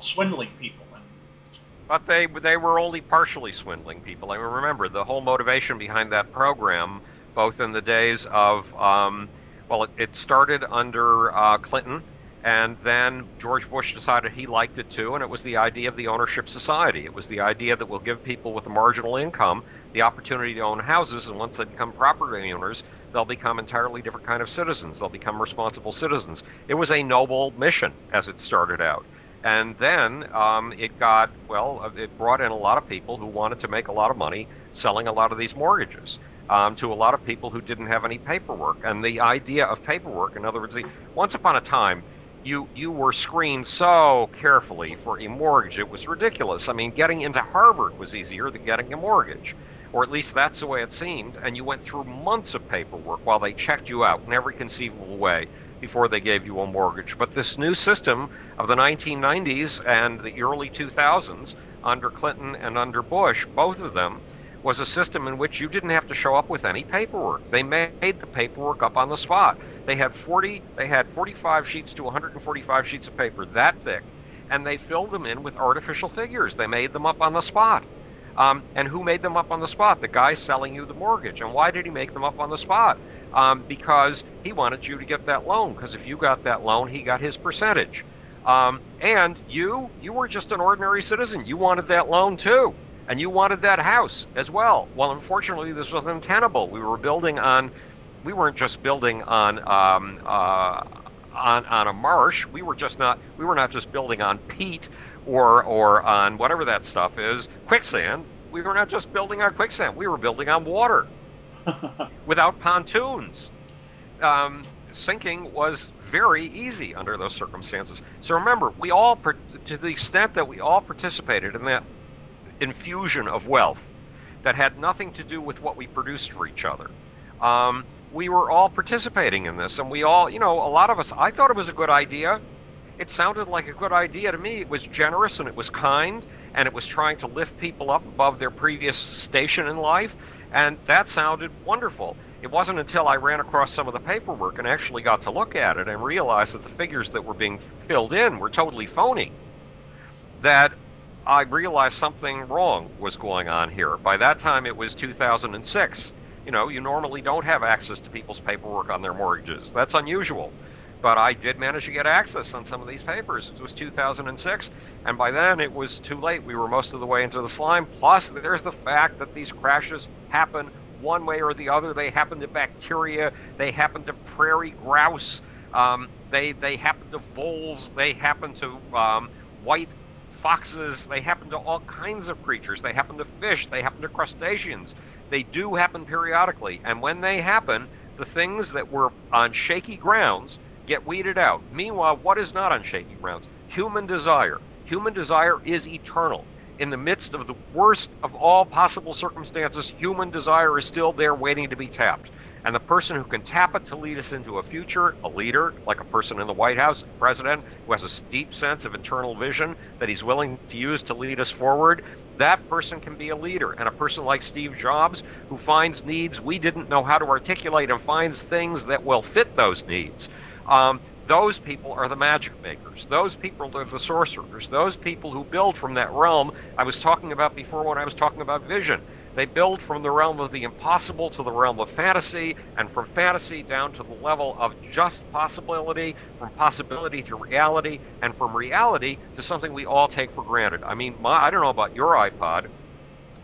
swindling people. And But they were only partially swindling people. I mean, remember the whole motivation behind that program, both in the days of well, it started under Clinton, and then George Bush decided he liked it too, and it was the idea of the ownership society. It was the idea that we'll give people with a marginal income the opportunity to own houses, and once they become property owners, they'll become entirely different kind of citizens. They'll become responsible citizens. It was a noble mission as it started out. And then it brought in a lot of people who wanted to make a lot of money selling a lot of these mortgages to a lot of people who didn't have any paperwork. And the idea of paperwork, in other words, once upon a time, you were screened so carefully for a mortgage, it was ridiculous. I mean, getting into Harvard was easier than getting a mortgage, or at least that's the way it seemed. And you went through months of paperwork while they checked you out in every conceivable way before they gave you a mortgage. But this new system of the 1990s and the early 2000s under Clinton and under Bush, both of them, was a system in which you didn't have to show up with any paperwork. They made the paperwork up on the spot. They had 45 sheets to 145 sheets of paper that thick, and they filled them in with artificial figures. They made them up on the spot. And who made them up on the spot? The guy selling you the mortgage. And why did he make them up on the spot? Because he wanted you to get that loan. Because if you got that loan, he got his percentage. And you were just an ordinary citizen. You wanted that loan too, and you wanted that house as well. Well, unfortunately, this wasn't tenable. We weren't just building on a marsh. We were not just building on peat or on whatever that stuff is, quicksand. We were not just building on quicksand. We were building on water without pontoons. Sinking was very easy under those circumstances. So remember, to the extent that we all participated in that infusion of wealth that had nothing to do with what we produced for each other, we were all participating in this, and we all, a lot of us, I thought it was a good idea. It sounded like a good idea to me. It was generous and it was kind and it was trying to lift people up above their previous station in life, and that sounded wonderful. It wasn't until I ran across some of the paperwork and actually got to look at it and realized that the figures that were being filled in were totally phony that I realized something wrong was going on here. By that time, it was 2006. You normally don't have access to people's paperwork on their mortgages. That's unusual. But I did manage to get access on some of these papers. It was 2006, and by then it was too late. We were most of the way into the slime. Plus, there's the fact that these crashes happen one way or the other. They happen to bacteria. They happen to prairie grouse. They happen to voles. They happen to white foxes. They happen to all kinds of creatures. They happen to fish. They happen to crustaceans. They do happen periodically, and when they happen, the things that were on shaky grounds get weeded out. Meanwhile, what is not on shaky grounds? Human desire. Human desire is eternal. In the midst of the worst of all possible circumstances, human desire is still there waiting to be tapped. And the person who can tap it to lead us into a future, a leader, like a person in the White House, a president who has a deep sense of internal vision that he's willing to use to lead us forward, that person can be a leader. And a person like Steve Jobs, who finds needs we didn't know how to articulate and finds things that will fit those needs. Those people are the magic makers. Those people are the sorcerers. Those people who build from that realm I was talking about before when I was talking about vision. They build from the realm of the impossible to the realm of fantasy, and from fantasy down to the level of just possibility, from possibility to reality, and from reality to something we all take for granted. I mean, I don't know about your iPod,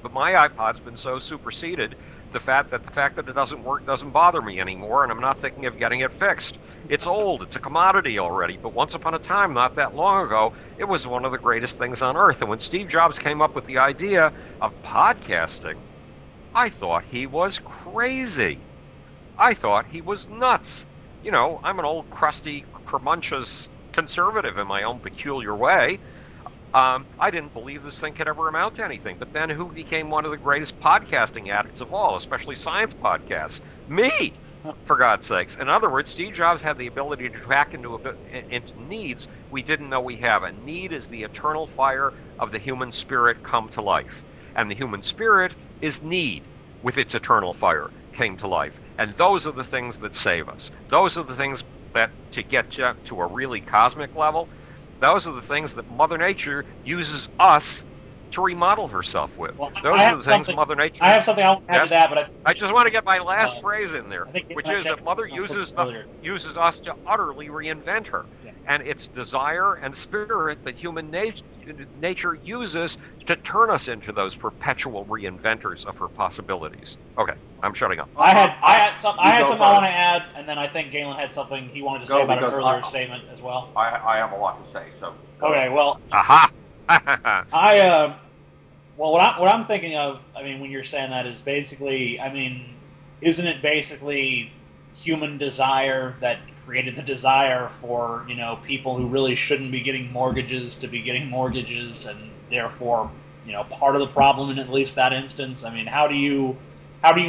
but my iPod's been so superseded, the fact that it doesn't work doesn't bother me anymore, and I'm not thinking of getting it fixed. It's old, it's a commodity already, but once upon a time, not that long ago, it was one of the greatest things on earth. And when Steve Jobs came up with the idea of podcasting, I thought he was crazy. I thought he was nuts. I'm an old crusty, curmudgeonous conservative in my own peculiar way. I didn't believe this thing could ever amount to anything. But then who became one of the greatest podcasting addicts of all, especially science podcasts? Me, for God's sakes. In other words, Steve Jobs had the ability to hack into needs we didn't know we have. And need is the eternal fire of the human spirit come to life. And the human spirit is need. with its eternal fire came to life. And those are the things that save us. Those are the things that, to get to a really cosmic level, those are the things that Mother Nature uses us to remodel herself with. Well, Those are the things Mother I Nature. have something I want to add to Yes. that, but I just want to get my last uh, phrase in there, I think which I is that checked Mother on something uses earlier. us to utterly reinvent her, Yeah. and it's desire and spirit that human nature uses to turn us into those perpetual reinventors of her possibilities. Okay, I'm shutting up. I had something You go I want to first. add, and then I think Galen had something he wanted to say Go, about an because earlier statement as well. I have a lot to say. So go. Okay, well, Aha! I well, what I'm thinking of, I mean, when you're saying that is basically, I mean, isn't it basically human desire that created the desire for, you know, people who really shouldn't be getting mortgages to be getting mortgages, and therefore, you know, part of the problem in at least that instance? I mean, how do you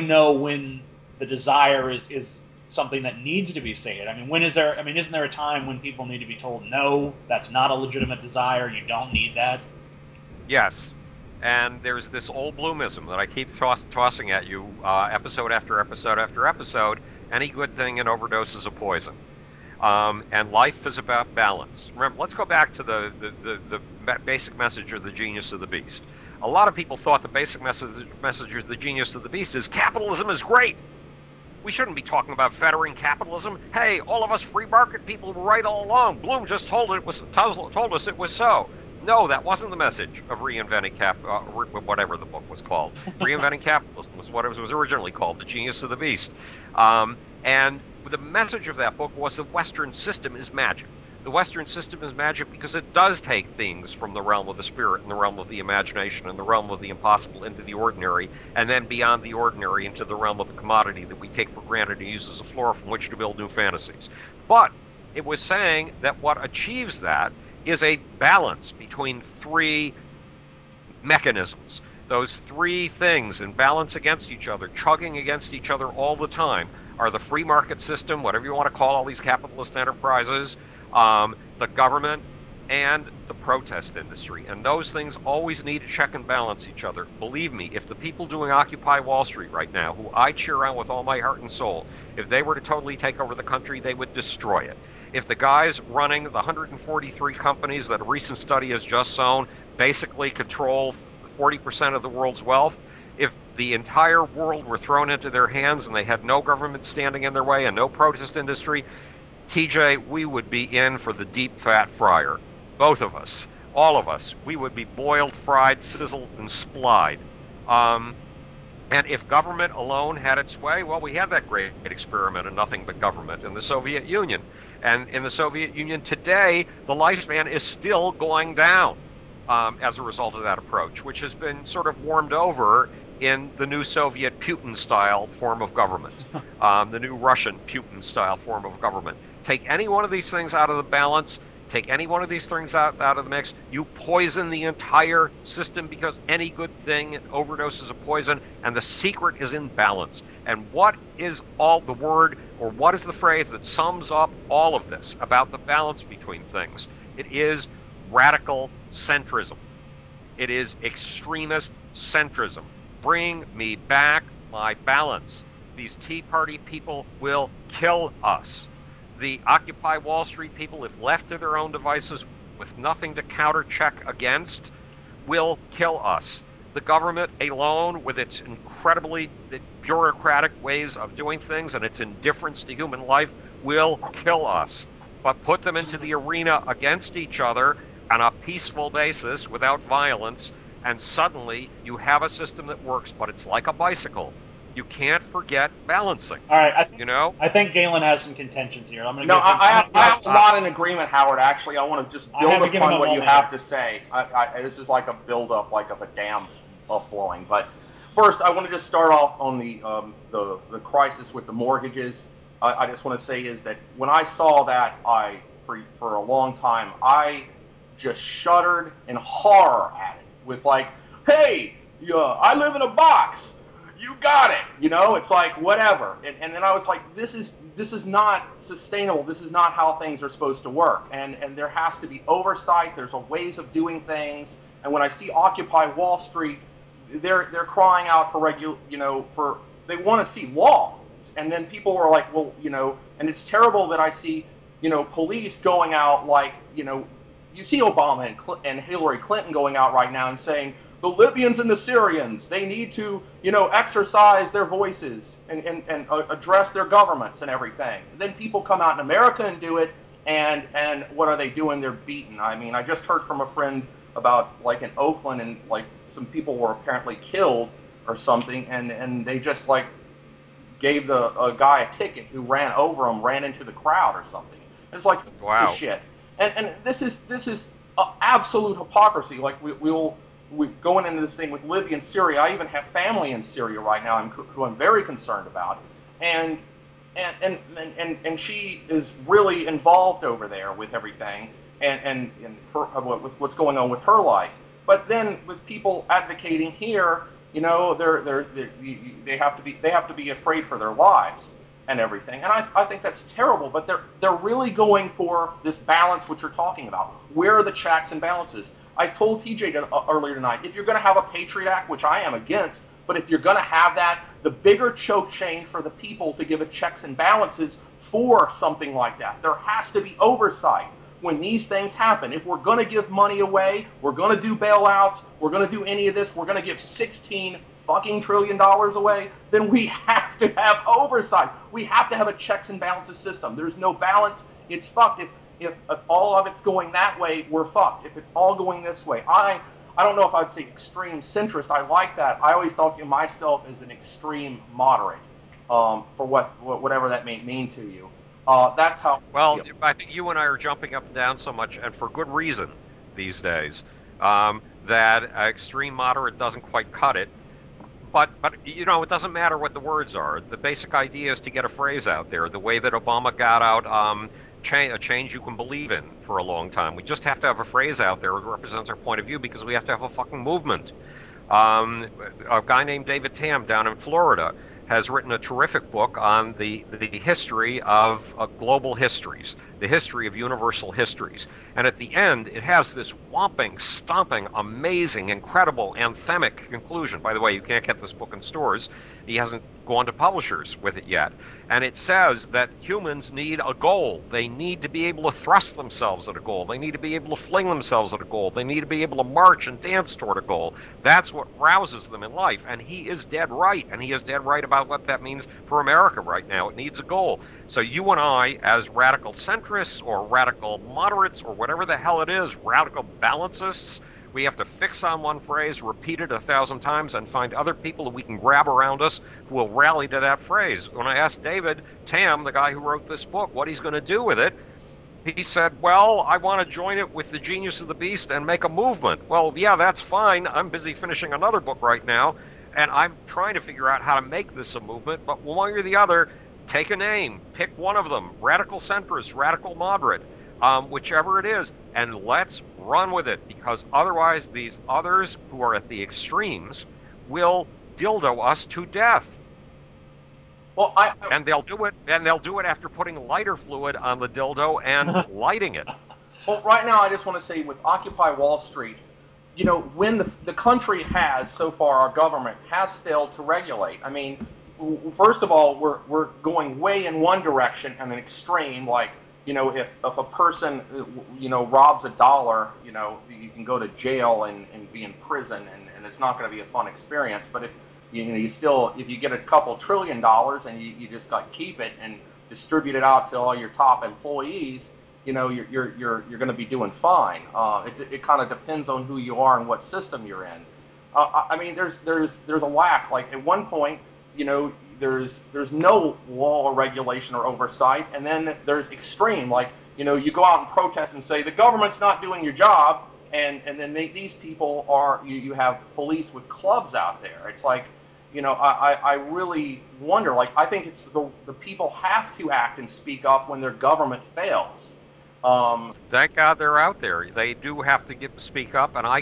know when the desire is something that needs to be sated? I mean, when is there? I mean, isn't there a time when people need to be told, no, that's not a legitimate desire. You don't need that. Yes. And there's this old bloomism that I keep tossing at you, episode after episode after episode. Any good thing in overdose is a poison. And life is about balance. Remember, let's go back to the basic message of the genius of the beast. A lot of people thought the basic message of the genius of the beast is capitalism is great. We shouldn't be talking about fettering capitalism. Hey, all of us free market people were right all along. Bloom just told us it was so. No, that wasn't the message of reinventing whatever the book was called. Reinventing capitalism was what it was originally called, The Genius of the Beast. And the message of that book was the Western system is magic. The Western system is magic because it does take things from the realm of the spirit and the realm of the imagination and the realm of the impossible into the ordinary, and then beyond the ordinary into the realm of the commodity that we take for granted and use as a floor from which to build new fantasies. But it was saying that what achieves that is a balance between three mechanisms. Those three things in balance against each other, chugging against each other all the time, are the free market system, whatever you want to call all these capitalist enterprises, the government, and the protest industry. And those things always need to check and balance each other. Believe me, if the people doing Occupy Wall Street right now, who I cheer on with all my heart and soul, if they were to totally take over the country, they would destroy it. If the guys running the 143 companies that a recent study has just shown basically control 40% of the world's wealth, if the entire world were thrown into their hands and they had no government standing in their way and no protest industry, TJ, we would be in for the deep fat fryer. Both of us. All of us. We would be boiled, fried, sizzled, and splied. And if government alone had its way, well, we had that great experiment of nothing but government in the Soviet Union. And in the Soviet Union today, the lifespan is still going down as a result of that approach, which has been sort of warmed over in the new Soviet Putin-style form of government, the new Russian Putin-style form of government. Take any one of these things out of the balance, take any one of these things out of the mix, you poison the entire system, because any good thing, an overdose is a poison, and the secret is in balance. And what is all the word, or what is the phrase that sums up all of this about the balance between things? It is radical centrism. It is extremist centrism. Bring me back my balance. These Tea Party people will kill us. The Occupy Wall Street people, if left to their own devices with nothing to counter-check against, will kill us. The government alone, with its incredibly bureaucratic ways of doing things and its indifference to human life, will kill us. But put them into the arena against each other on a peaceful basis without violence, and suddenly you have a system that works, but it's like a bicycle. You can't forget balancing. All right, You know? I think Galen has some contentions here. I'm going to No, give him. I have a lot in agreement, Howard. Actually, I want to just I build have to give him upon a what you moment have here. to say. This is like a build up, like of a dam blowing. But first, I want to just start off on the crisis with the mortgages. I just want to say is that when I saw that, for a long time I just shuddered in horror at it. With like, hey, yeah, I live in a box, you got it. It's like whatever. And then I was like, this is not sustainable. This is not how things are supposed to work. And there has to be oversight. There's a ways of doing things. And when I see Occupy Wall Street they're crying out for for they want to see law, and then people are like, well, and it's terrible that I see police going out like you see Obama and Hillary Clinton going out right now and saying the Libyans and the Syrians, they need to exercise their voices and address their governments and everything. And then people come out in America and do it, and what are they doing? They're beaten. I mean, I just heard from a friend about like in Oakland, and like some people were apparently killed or something, and they just like gave a guy a ticket who ran over him, ran into the crowd or something. And it's like, this is Wow. shit. And this is absolute hypocrisy. Like we going into this thing with Libya and Syria. I even have family in Syria right now, who I'm very concerned about, and and she is really involved over there with everything, and her with what's going on with her life. But then with people advocating here, they have to be afraid for their lives and everything. And I think that's terrible. But they're really going for this balance, which you're talking about. Where are the checks and balances? I told TJ earlier tonight, if you're going to have a Patriot Act, which I am against, but if you're going to have that, the bigger choke chain for the people to give it checks and balances for something like that. There has to be oversight when these things happen. If we're going to give money away, we're going to do bailouts, we're going to do any of this, we're going to give 16 fucking trillion dollars away, then we have to have oversight. We have to have a checks and balances system. There's no balance, it's fucked. If all of it's going that way, we're fucked. If it's all going this way, I don't know if I'd say extreme centrist. I like that. I always thought of myself as an extreme moderate, for whatever that may mean to you. That's how. Well, Yeah. I think you and I are jumping up and down so much, and for good reason these days, that extreme moderate doesn't quite cut it. But it doesn't matter what the words are. The basic idea is to get a phrase out there. The way that Obama got out a change you can believe in for a long time. We just have to have a phrase out there that represents our point of view because we have to have a fucking movement. Um, a guy named David Tam down in Florida has written a terrific book on the history of global histories, the history of universal histories. And at the end, it has this whomping, stomping, amazing, incredible, anthemic conclusion. By the way, you can't get this book in stores. He hasn't gone to publishers with it yet. And it says that humans need a goal. They need to be able to thrust themselves at a goal. They need to be able to fling themselves at a goal. They need to be able to march and dance toward a goal. That's what rouses them in life. And he is dead right. And he is dead right about what that means for America right now. It needs a goal. So you and I, as radical centrists or radical moderates or whatever the hell it is, radical balancists, we have to fix on one phrase, repeat it 1,000 times, and find other people that we can grab around us who will rally to that phrase. When I asked David Tam, the guy who wrote this book, what he's going to do with it, he said, well, I want to join it with the genius of the beast and make a movement. Well, yeah, that's fine. I'm busy finishing another book right now, and I'm trying to figure out how to make this a movement, but one way or the other, take a name, pick one of them, radical centrist, radical moderate, whichever it is, and let's run with it, because otherwise these others who are at the extremes will dildo us to death. Well, And they'll do it after putting lighter fluid on the dildo and lighting it. well, right now I just want to say with Occupy Wall Street, when the country has so far, our government has failed to regulate. I mean, first of all, we're going way in one direction and an extreme, like if a person robs a dollar, you can go to jail and be in prison, and it's not going to be a fun experience. But if if you get a couple $1 trillion and you just like keep it and distribute it out to all your top employees, you're going to be doing fine. It kind of depends on who you are and what system you're in. I mean, there's a lack. Like at one point, there's no law or regulation or oversight, and then there's extreme. Like you go out and protest and say the government's not doing your job, and then these people are you have police with clubs out there. It's like I really wonder. Like I think it's the people have to act and speak up when their government fails. Thank God they're out there. They do have to speak up, and I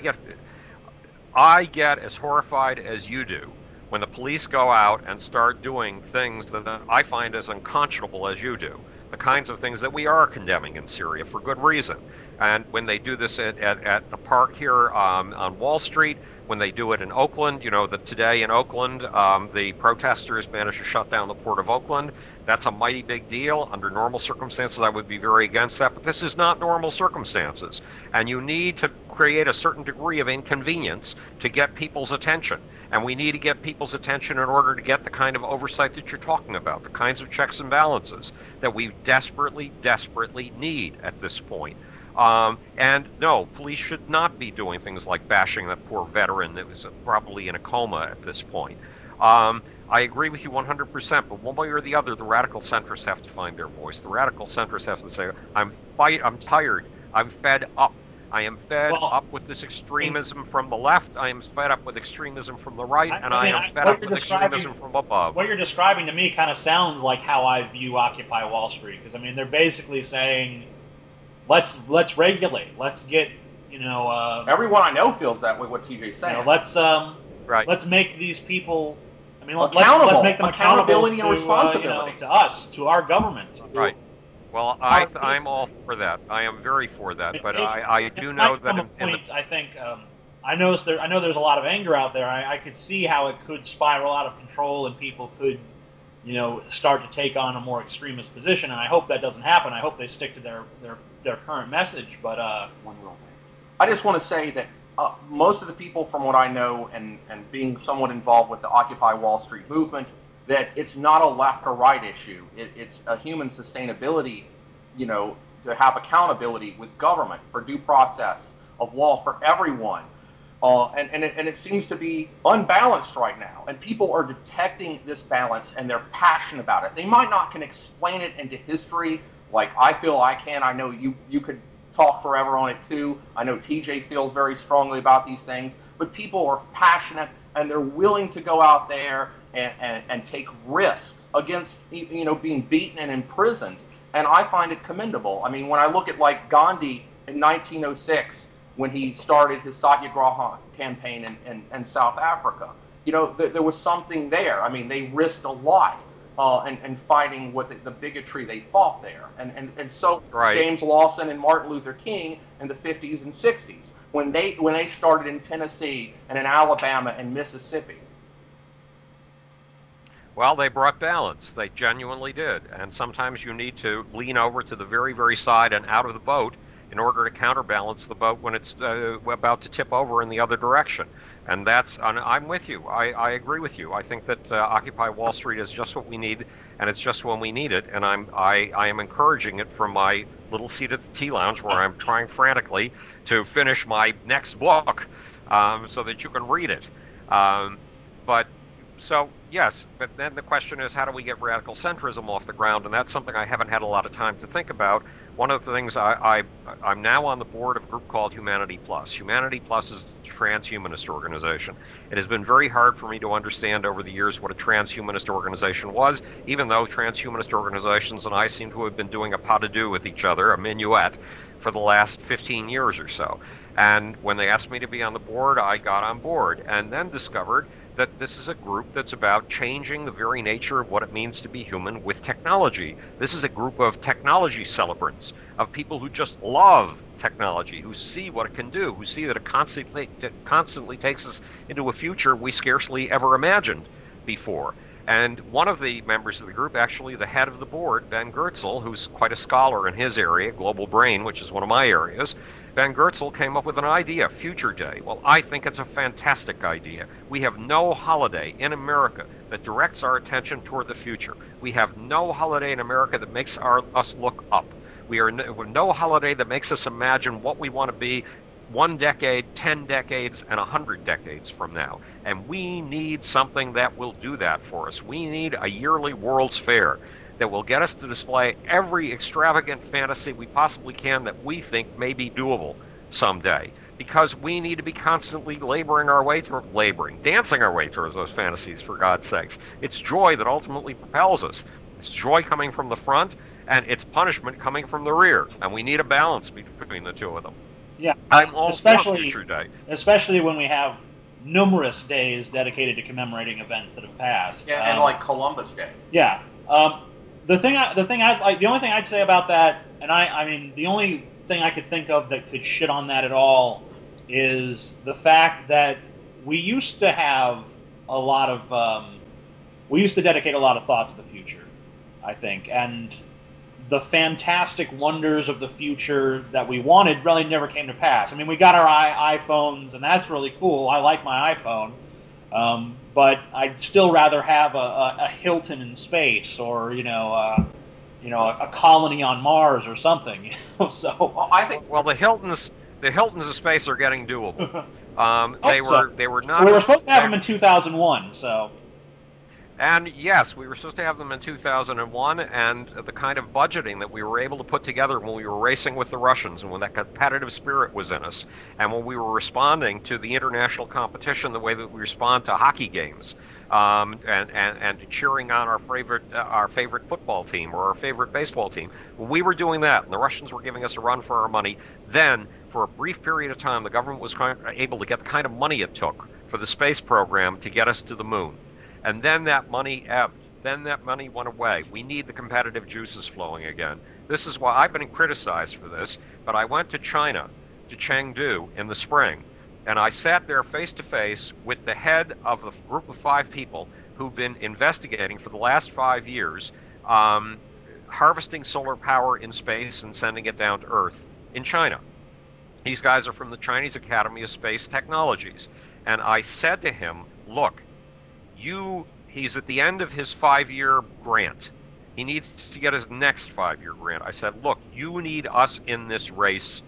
get as horrified as you do when the police go out and start doing things that I find as unconscionable as you do. The kinds of things that we are condemning in Syria for good reason. And when they do this at the park here on Wall Street, when they do it in Oakland. You know that today in Oakland, the protesters managed to shut down the port of Oakland. That's a mighty big deal. Under normal circumstances, I would be very against that, but this is not normal circumstances. And you need to create a certain degree of inconvenience to get people's attention. And we need to get people's attention in order to get the kind of oversight that you're talking about, the kinds of checks and balances that we desperately, desperately need at this point. And no, police should not be doing things like bashing that poor veteran that was probably in a coma at this point. I agree with you 100%, but one way or the other, the radical centrists have to find their voice. The radical centrists have to say, I'm tired. I'm fed up. I am fed Well, up with this extremism from the left. I am fed up with extremism from the right, and I I mean, am fed what up you're with describing, extremism from above. what you're describing to me kind of sounds like how I view Occupy Wall Street. Because I mean, they're basically saying, let's regulate, let's get, Everyone I know feels that way. What TJ's saying. Right. let's make these people. I mean, let's accountable, make them accountable accountability and responsibility. to us, to our government. Right. Well, Our I'm citizens. all for that. I am very for that. But It, I there do know might that come a in the point. I think I know there's a lot of anger out there. I could see how it could spiral out of control and people could, start to take on a more extremist position. And I hope that doesn't happen. I hope they stick to their current message. But One real thing. I just want to say that most of the people, from what I know, and being somewhat involved with the Occupy Wall Street movement, that it's not a left or right issue. It's a human sustainability, to have accountability with government for due process of law for everyone. And it seems to be unbalanced right now. And people are detecting this balance and they're passionate about it. They might not can explain it into history like I feel I can. I know you could talk forever on it too. I know TJ feels very strongly about these things, but people are passionate and they're willing to go out there and take risks against being beaten and imprisoned. And I find it commendable. I mean, when I look at like Gandhi in 1906 when he started his Satyagraha campaign in South Africa, there was something there. I mean, they risked a lot and fighting what the bigotry they fought there. And so right. James Lawson and Martin Luther King in the 50s and 60s when they started in Tennessee and in Alabama and Mississippi. Well, they brought balance. They genuinely did. And sometimes you need to lean over to the very, very side and out of the boat in order to counterbalance the boat when it's about to tip over in the other direction. And I'm with you. I agree with you. I think that Occupy Wall Street is just what we need, and it's just when we need it. And I am encouraging it from my little seat at the tea lounge where I'm trying frantically to finish my next book so that you can read it. But so, yes, but then the question is, how do we get radical centrism off the ground? And that's something I haven't had a lot of time to think about. One of the things I'm now on the board of a group called Humanity Plus. Humanity Plus is a transhumanist organization. It has been very hard for me to understand over the years what a transhumanist organization was, even though transhumanist organizations and I seem to have been doing a pas de deux with each other, a minuet, for the last 15 years or so. And when they asked me to be on the board, I got on board and then discovered that this is a group that's about changing the very nature of what it means to be human with technology. This is a group of technology celebrants, of people who just love technology, who see what it can do, who see that it constantly takes us into a future we scarcely ever imagined before. And one of the members of the group, actually the head of the board, Ben Goertzel, who's quite a scholar in his area, global brain, which is one of my areas, Ben Goertzel came up with an idea, Future Day. Well, I think it's a fantastic idea. We have no holiday in America that directs our attention toward the future. We have no holiday in America that makes us look up. We have no holiday that makes us imagine what we want to be 1 decade, 10 decades, and 100 decades from now. And we need something that will do that for us. We need a yearly World's Fair that will get us to display every extravagant fantasy we possibly can that we think may be doable someday. Because we need to be constantly dancing our way towards those fantasies, for God's sakes. It's joy that ultimately propels us. It's joy coming from the front, and it's punishment coming from the rear. And we need a balance between the two of them. Yeah, I'm all for especially Future Day. especially when we have numerous days dedicated to commemorating events that have passed. Yeah, and like Columbus Day. Yeah. The only thing I'd say about that, and I mean, the only thing I could think of that could shit on that at all is the fact that we used to have a lot of we used to dedicate a lot of thought to the future, I think, and the fantastic wonders of the future that we wanted really never came to pass. I mean, we got our iPhones, and that's really cool. I like my iPhone, but I'd still rather have a Hilton in space, or a colony on Mars or something. So, Well, I think. Well, the Hiltons of space are getting doable. hope so. They were So we not were supposed to have they them in 2001. So And yes, we were supposed to have them in 2001, and the kind of budgeting that we were able to put together when we were racing with the Russians and when that competitive spirit was in us, and when we were responding to the international competition the way that we respond to hockey games, and cheering on our favorite football team or our favorite baseball team. When we were doing that, and the Russians were giving us a run for our money, then for a brief period of time, the government was able to get the kind of money it took for the space program to get us to the moon. And then that money ebbed. Then that money went away. We need the competitive juices flowing again. This is why I've been criticized for this, but I went to China, to Chengdu in the spring, and I sat there face to face with the head of a group of 5 people who've been investigating for the last 5 years, harvesting solar power in space and sending it down to Earth in China. These guys are from the Chinese Academy of Space Technologies. And I said to him, look, he's at the end of his 5-year grant. He needs to get his next 5-year grant. I said, look, you need us in this race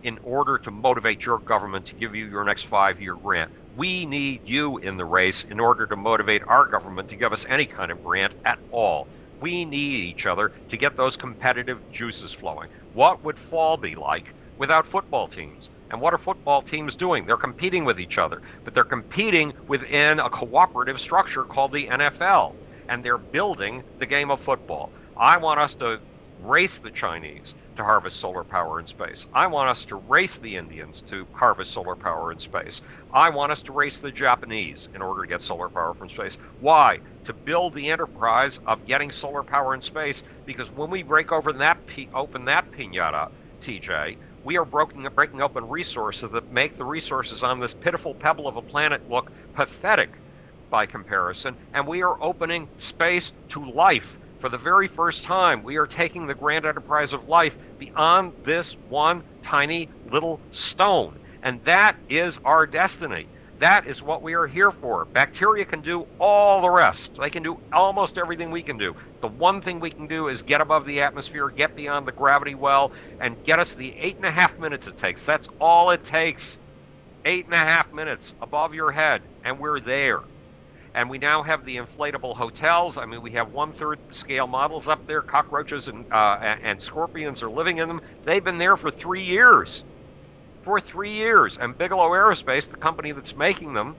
in order to motivate your government to give you your next 5-year grant. We need you in the race in order to motivate our government to give us any kind of grant at all. We need each other to get those competitive juices flowing. What would fall be like without football teams? And what are football teams doing? They're competing with each other, but they're competing within a cooperative structure called the NFL, and they're building the game of football. I want us to race the Chinese to harvest solar power in space. I want us to race the Indians to harvest solar power in space. I want us to race the Japanese in order to get solar power from space. Why? To build the enterprise of getting solar power in space, because when we break open that pinata, TJ, we are breaking open resources that make the resources on this pitiful pebble of a planet look pathetic by comparison, and we are opening space to life. For the very first time, we are taking the grand enterprise of life beyond this one tiny little stone. And that is our destiny. That is what we are here for. Bacteria can do all the rest. They can do almost everything we can do. The one thing we can do is get above the atmosphere, get beyond the gravity well, and get us the 8.5 minutes it takes. That's all it takes. 8.5 minutes above your head, and we're there. And we now have the inflatable hotels. I mean, we have 1/3 scale models up there. Cockroaches and scorpions are living in them. They've been there for 3 years. For 3 years. And Bigelow Aerospace, the company that's making them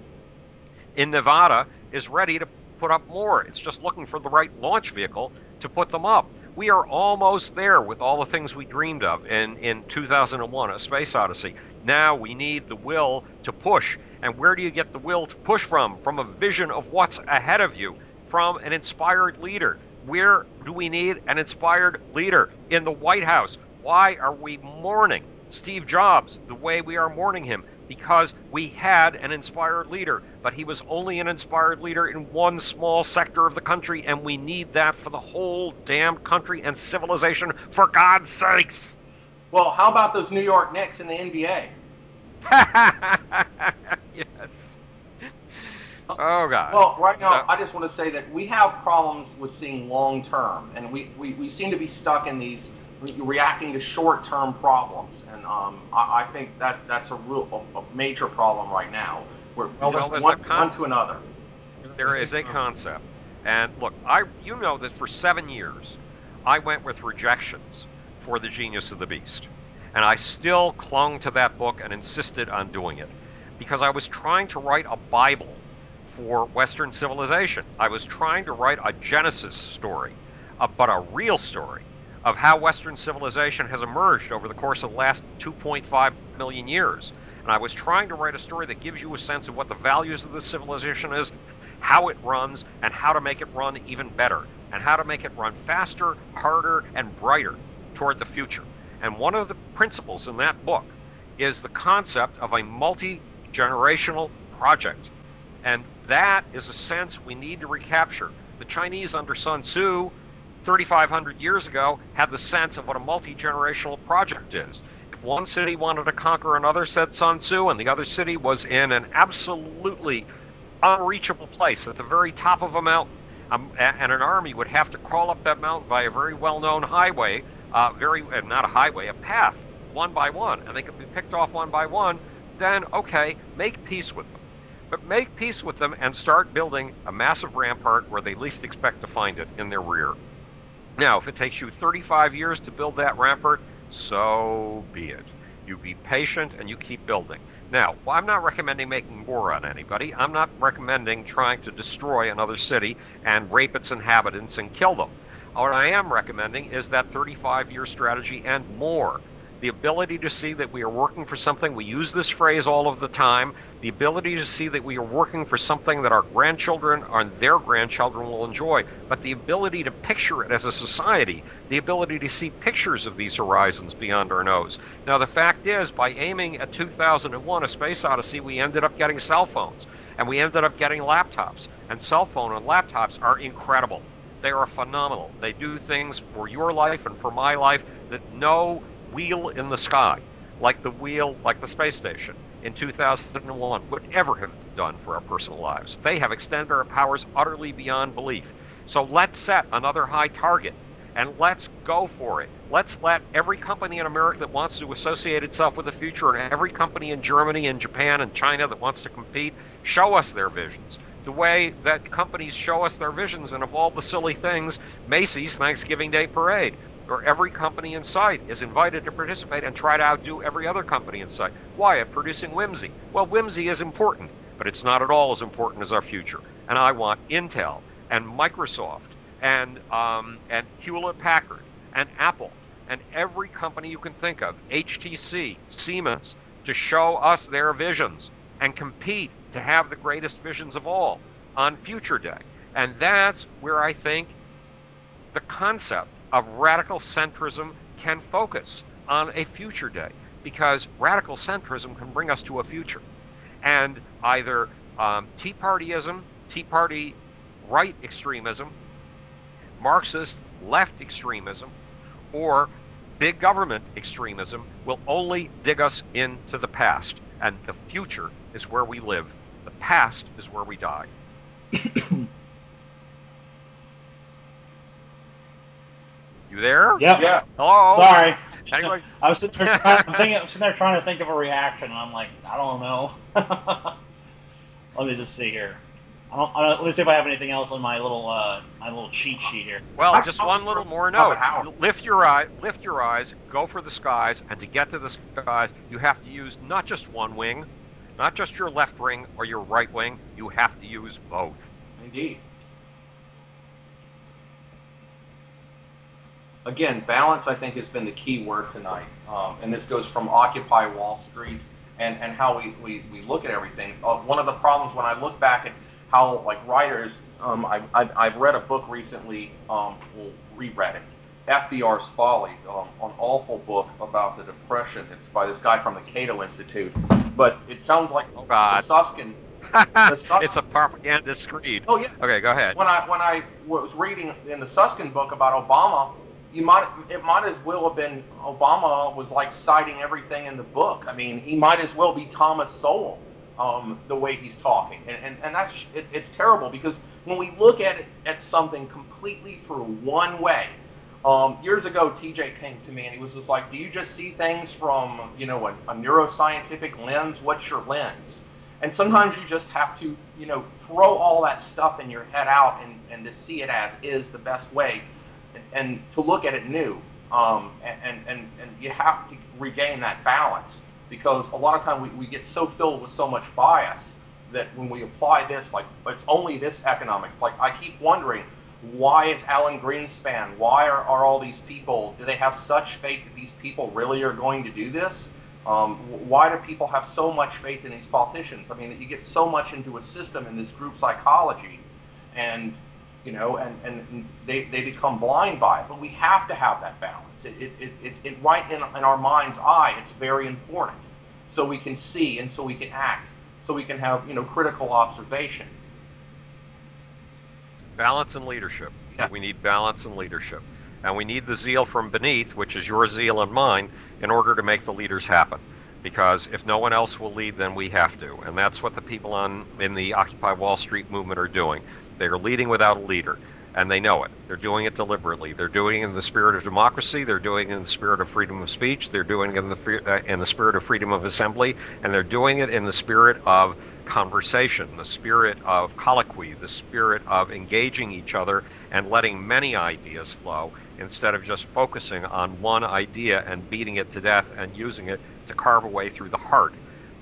in Nevada, is ready to put up more. It's just looking for the right launch vehicle to put them up. We are almost there with all the things we dreamed of in 2001, A Space Odyssey. Now we need the will to push. And where do you get the will to push from? From a vision of what's ahead of you, from an inspired leader. Where do we need an inspired leader? In the White House. Why are we mourning Steve Jobs the way we are mourning him? Because we had an inspired leader, but he was only an inspired leader in one small sector of the country, and we need that for the whole damn country and civilization, for God's sakes. Well, how about those New York Knicks in the NBA? Yes. Oh, God. Well, right now, So, I just want to say that we have problems with seeing long term, and we seem to be stuck in these reacting to short term problems, and I think that's a major problem right now. We're well, just there's one to another. there is a concept. And look, you know that for 7 years, I went with rejections for The Genius of the Beast. And I still clung to that book and insisted on doing it because I was trying to write a Bible for Western civilization. I was trying to write a Genesis story, but a real story of how Western civilization has emerged over the course of the last 2.5 million years. And I was trying to write a story that gives you a sense of what the values of this civilization is, how it runs, and how to make it run even better, and how to make it run faster, harder, and brighter toward the future. And one of the principles in that book is the concept of a multi-generational project. And that is a sense we need to recapture. The Chinese under Sun Tzu 3,500 years ago had the sense of what a multi-generational project is. If one city wanted to conquer another, said Sun Tzu, and the other city was in an absolutely unreachable place at the very top of a mountain, and an army would have to crawl up that mountain by a very well-known highway, not a highway, a path, one by one, and they could be picked off one by one, then okay, make peace with them. But make peace with them and start building a massive rampart where they least expect to find it, in their rear. Now, if it takes you 35 years to build that rampart, so be it. You be patient and you keep building. Now, I'm not recommending making war on anybody. I'm not recommending trying to destroy another city and rape its inhabitants and kill them. What I am recommending is that 35-year strategy and more. The ability to see that we are working for something, we use this phrase all of the time, the ability to see that we are working for something that our grandchildren and their grandchildren will enjoy, but the ability to picture it as a society, the ability to see pictures of these horizons beyond our nose. Now, the fact is, by aiming at 2001, A Space Odyssey, we ended up getting cell phones, and we ended up getting laptops, and cell phone and laptops are incredible. They are phenomenal. They do things for your life and for my life that no wheel in the sky, like the space station in 2001, would ever have done for our personal lives. They have extended our powers utterly beyond belief. So let's set another high target, and let's go for it. Let's let every company in America that wants to associate itself with the future, and every company in Germany and Japan and China that wants to compete, show us their visions. The way that companies show us their visions, and of all the silly things, Macy's Thanksgiving Day Parade, where every company in sight is invited to participate and try to outdo every other company in sight. Why? At producing whimsy. Well, whimsy is important, but it's not at all as important as our future. And I want Intel and Microsoft and Hewlett-Packard and Apple and every company you can think of, HTC, Siemens, to show us their visions and compete to have the greatest visions of all on Future Day. And that's where I think the concept of radical centrism can focus on a future day, because radical centrism can bring us to a future. And either Tea Partyism, Tea Party right extremism, Marxist left extremism, or big government extremism will only dig us into the past. And the future is where we live. The past is where we die. You there? Yep. Yeah. Hello? Sorry. Anybody? I'm sitting there trying to think of a reaction, and I'm like, I don't know. Let me just see here. Let me see if I have anything else on my little cheat sheet here. Well, just one little more note. Howard. Lift your eyes, go for the skies, and to get to the skies, you have to use not just one wing, not just your left wing or your right wing, you have to use both. Indeed. Again, balance, I think, has been the key word tonight. And this goes from Occupy Wall Street and how we look at everything. One of the problems when I look back at how, like, writers, I've read a book recently, reread it, FDR's Folly, an awful book about the Depression. It's by this guy from the Cato Institute. But it sounds like Oh, God. the Susskind. It's a propaganda screed. Oh, yeah. Okay, go ahead. When I was reading in the Susskind book about Obama, it might as well have been Obama was like citing everything in the book. I mean, he might as well be Thomas Sowell, the way he's talking, and that's it's terrible, because when we look at it at something completely through one way. Years ago, TJ came to me and he was just like, "Do you just see things from a neuroscientific lens? What's your lens?" And sometimes you just have to, throw all that stuff in your head out and to see it as is the best way, and to look at it new. And you have to regain that balance, because a lot of time we get so filled with so much bias that when we apply this, like, it's only this economics. Like, I keep wondering, why is Alan Greenspan? Why are all these people, do they have such faith that these people really are going to do this? Why do people have so much faith in these politicians? I mean, you get so much into a system in this group psychology, and and they become blind by it. But we have to have that balance. It right in our mind's eye. It's very important, so we can see and so we can act. so we can have critical observation. Balance and leadership. Yeah. We need balance and leadership. And we need the zeal from beneath, which is your zeal and mine, in order to make the leaders happen. Because if no one else will lead, then we have to. And that's what the people in the Occupy Wall Street movement are doing. They are leading without a leader. And they know it. They're doing it deliberately. They're doing it in the spirit of democracy. They're doing it in the spirit of freedom of speech. They're doing it in the spirit of freedom of assembly. And they're doing it in the spirit of conversation, the spirit of colloquy, the spirit of engaging each other and letting many ideas flow instead of just focusing on one idea and beating it to death and using it to carve away through the heart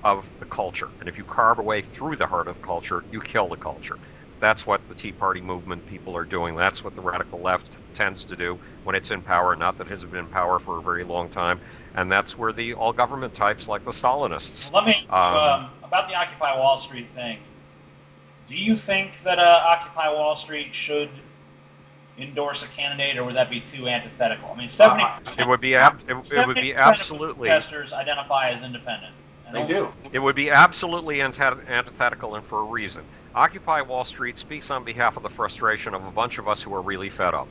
of the culture. And if you carve away through the heart of the culture, you kill the culture. That's what the Tea Party movement people are doing. That's what the radical left tends to do when it's in power, not that it has been in power for a very long time. And that's where the all-government types like the Stalinists. Let me ask you about the Occupy Wall Street thing. Do you think that Occupy Wall Street should endorse a candidate, or would that be too antithetical? I mean, 70%, it would be 70% absolutely of the protesters identify as independent. They do. It would be absolutely antithetical, and for a reason. Occupy Wall Street speaks on behalf of the frustration of a bunch of us who are really fed up.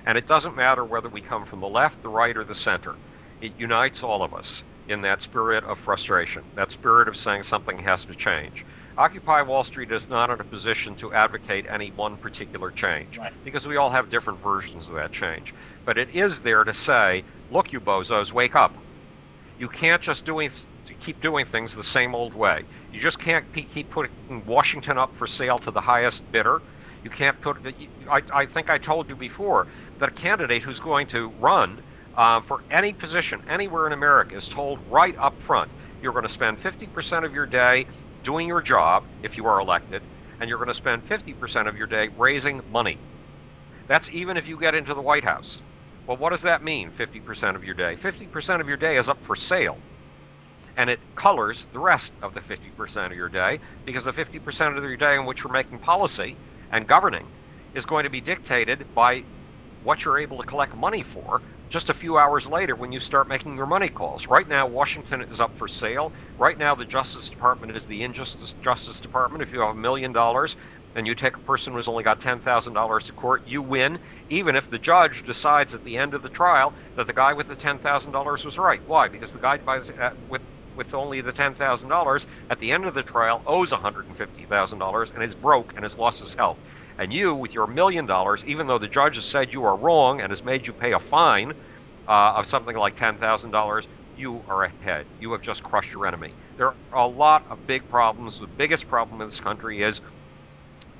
And it doesn't matter whether we come from the left, the right, or the center. It unites all of us in that spirit of frustration, that spirit of saying something has to change. Occupy Wall Street is not in a position to advocate any one particular change, Right. because we all have different versions of that change. But it is there to say, look, you bozos, wake up. You can't just keep doing things the same old way. You just can't keep putting Washington up for sale to the highest bidder. You can't put. I think I told you before that a candidate who's going to run for any position anywhere in America is told right up front, you're going to spend 50% of your day doing your job if you are elected, and you're going to spend 50% of your day raising money. That's even if you get into the White House. Well, what does that mean, 50% of your day? 50% of your day is up for sale. And it colors the rest of the 50% of your day, because the 50% of your day in which you're making policy and governing is going to be dictated by what you're able to collect money for just a few hours later when you start making your money calls. Right now, Washington is up for sale. Right now, the Justice Department is the injustice Justice Department. If you have $1 million and you take a person who's only got $10,000 to court, you win, even if the judge decides at the end of the trial that the guy with the $10,000 was right. Why? Because the guy with only the $10,000 at the end of the trial owes $150,000 and is broke and has lost his health. And you, with your $1 million, even though the judge has said you are wrong and has made you pay a fine of something like $10,000, you are ahead. You have just crushed your enemy. There are a lot of big problems. The biggest problem in this country is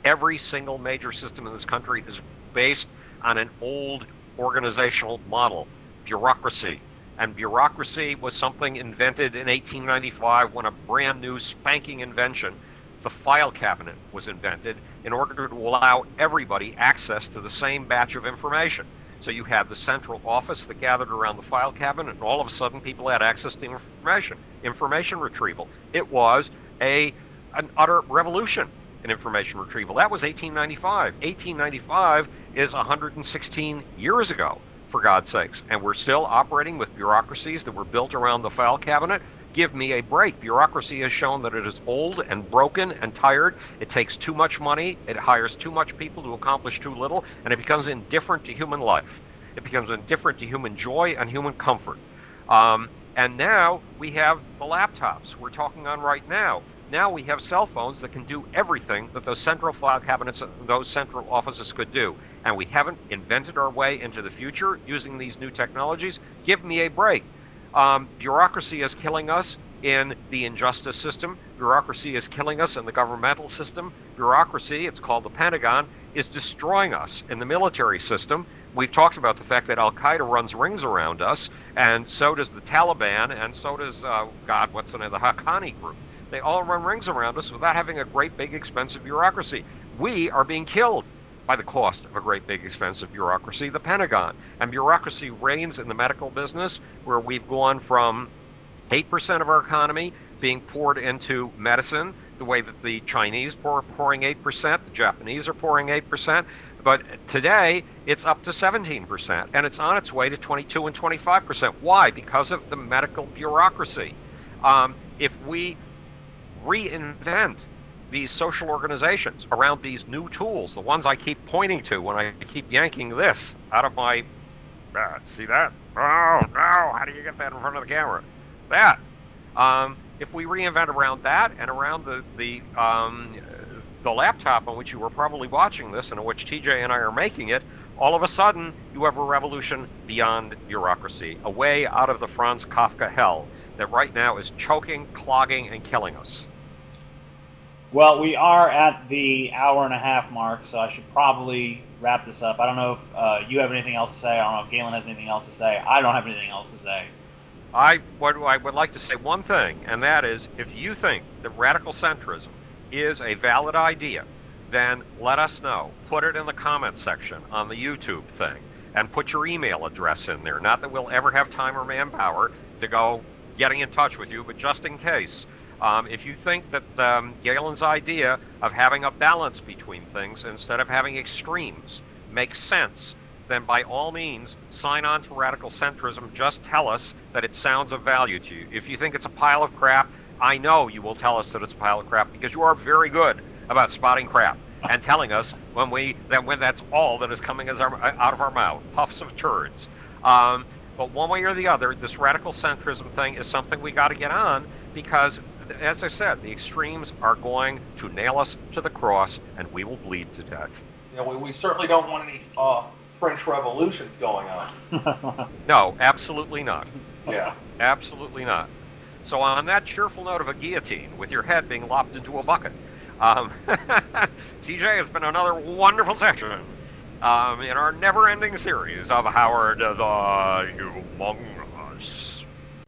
every single major system in this country is based on an old organizational model, bureaucracy. And bureaucracy was something invented in 1895 when a brand new spanking invention, the file cabinet, was invented in order to allow everybody access to the same batch of information. So you had the central office that gathered around the file cabinet, and all of a sudden people had access to information retrieval. It was an utter revolution in information retrieval. That was 1895. 1895 is 116 years ago, for God's sakes, and we're still operating with bureaucracies that were built around the file cabinet. Give me a break. Bureaucracy has shown that it is old and broken and tired. It takes too much money. It hires too much people to accomplish too little, and it becomes indifferent to human life. It becomes indifferent to human joy and human comfort. And now we have the laptops we're talking on right now. Now we have cell phones that can do everything that those central file cabinets, those central offices could do. And we haven't invented our way into the future using these new technologies. Give me a break. Bureaucracy is killing us in the injustice system. Bureaucracy is killing us in the governmental system. Bureaucracy, it's called the Pentagon, is destroying us in the military system. We've talked about the fact that Al-Qaeda runs rings around us, and so does the Taliban, and so does, the Haqqani group. They all run rings around us without having a great, big, expensive bureaucracy. We are being killed by the cost of a great, big, expensive bureaucracy, the Pentagon. And bureaucracy reigns in the medical business, where we've gone from 8% of our economy being poured into medicine, the way that the Chinese are pouring 8%, the Japanese are pouring 8%, but today it's up to 17%, and it's on its way to 22 and 25%. Why? Because of the medical bureaucracy. If we reinvent these social organizations around these new tools, the ones I keep pointing to when I keep yanking this out of my. See that? Oh no! How do you get that in front of the camera? That. If we reinvent around that and around the laptop on which you were probably watching this and in which TJ and I are making it, all of a sudden you have a revolution beyond bureaucracy, a way out of the Franz Kafka hell that right now is choking, clogging, and killing us. Well, we are at the hour and a half mark, so I should probably wrap this up. I don't know if you have anything else to say. I don't know if Galen has anything else to say. I don't have anything else to say. I would like to say one thing, and that is, if you think that radical centrism is a valid idea, then let us know. Put it in the comments section on the YouTube thing, and put your email address in there. Not that we'll ever have time or manpower to go getting in touch with you, but just in case. If you think that Galen's idea of having a balance between things instead of having extremes makes sense, then by all means, sign on to radical centrism. Just tell us that it sounds of value to you. If you think it's a pile of crap, I know you will tell us that it's a pile of crap because you are very good about spotting crap and telling us when that's all that is coming out of our mouth, puffs of turds. But one way or the other, this radical centrism thing is something we got to get on because, as I said, the extremes are going to nail us to the cross and we will bleed to death. We certainly don't want any French revolutions going on. No, absolutely not. Yeah. Absolutely not. So, on that cheerful note of a guillotine with your head being lopped into a bucket, TJ, has been another wonderful session in our never ending series of Howard the Humongous.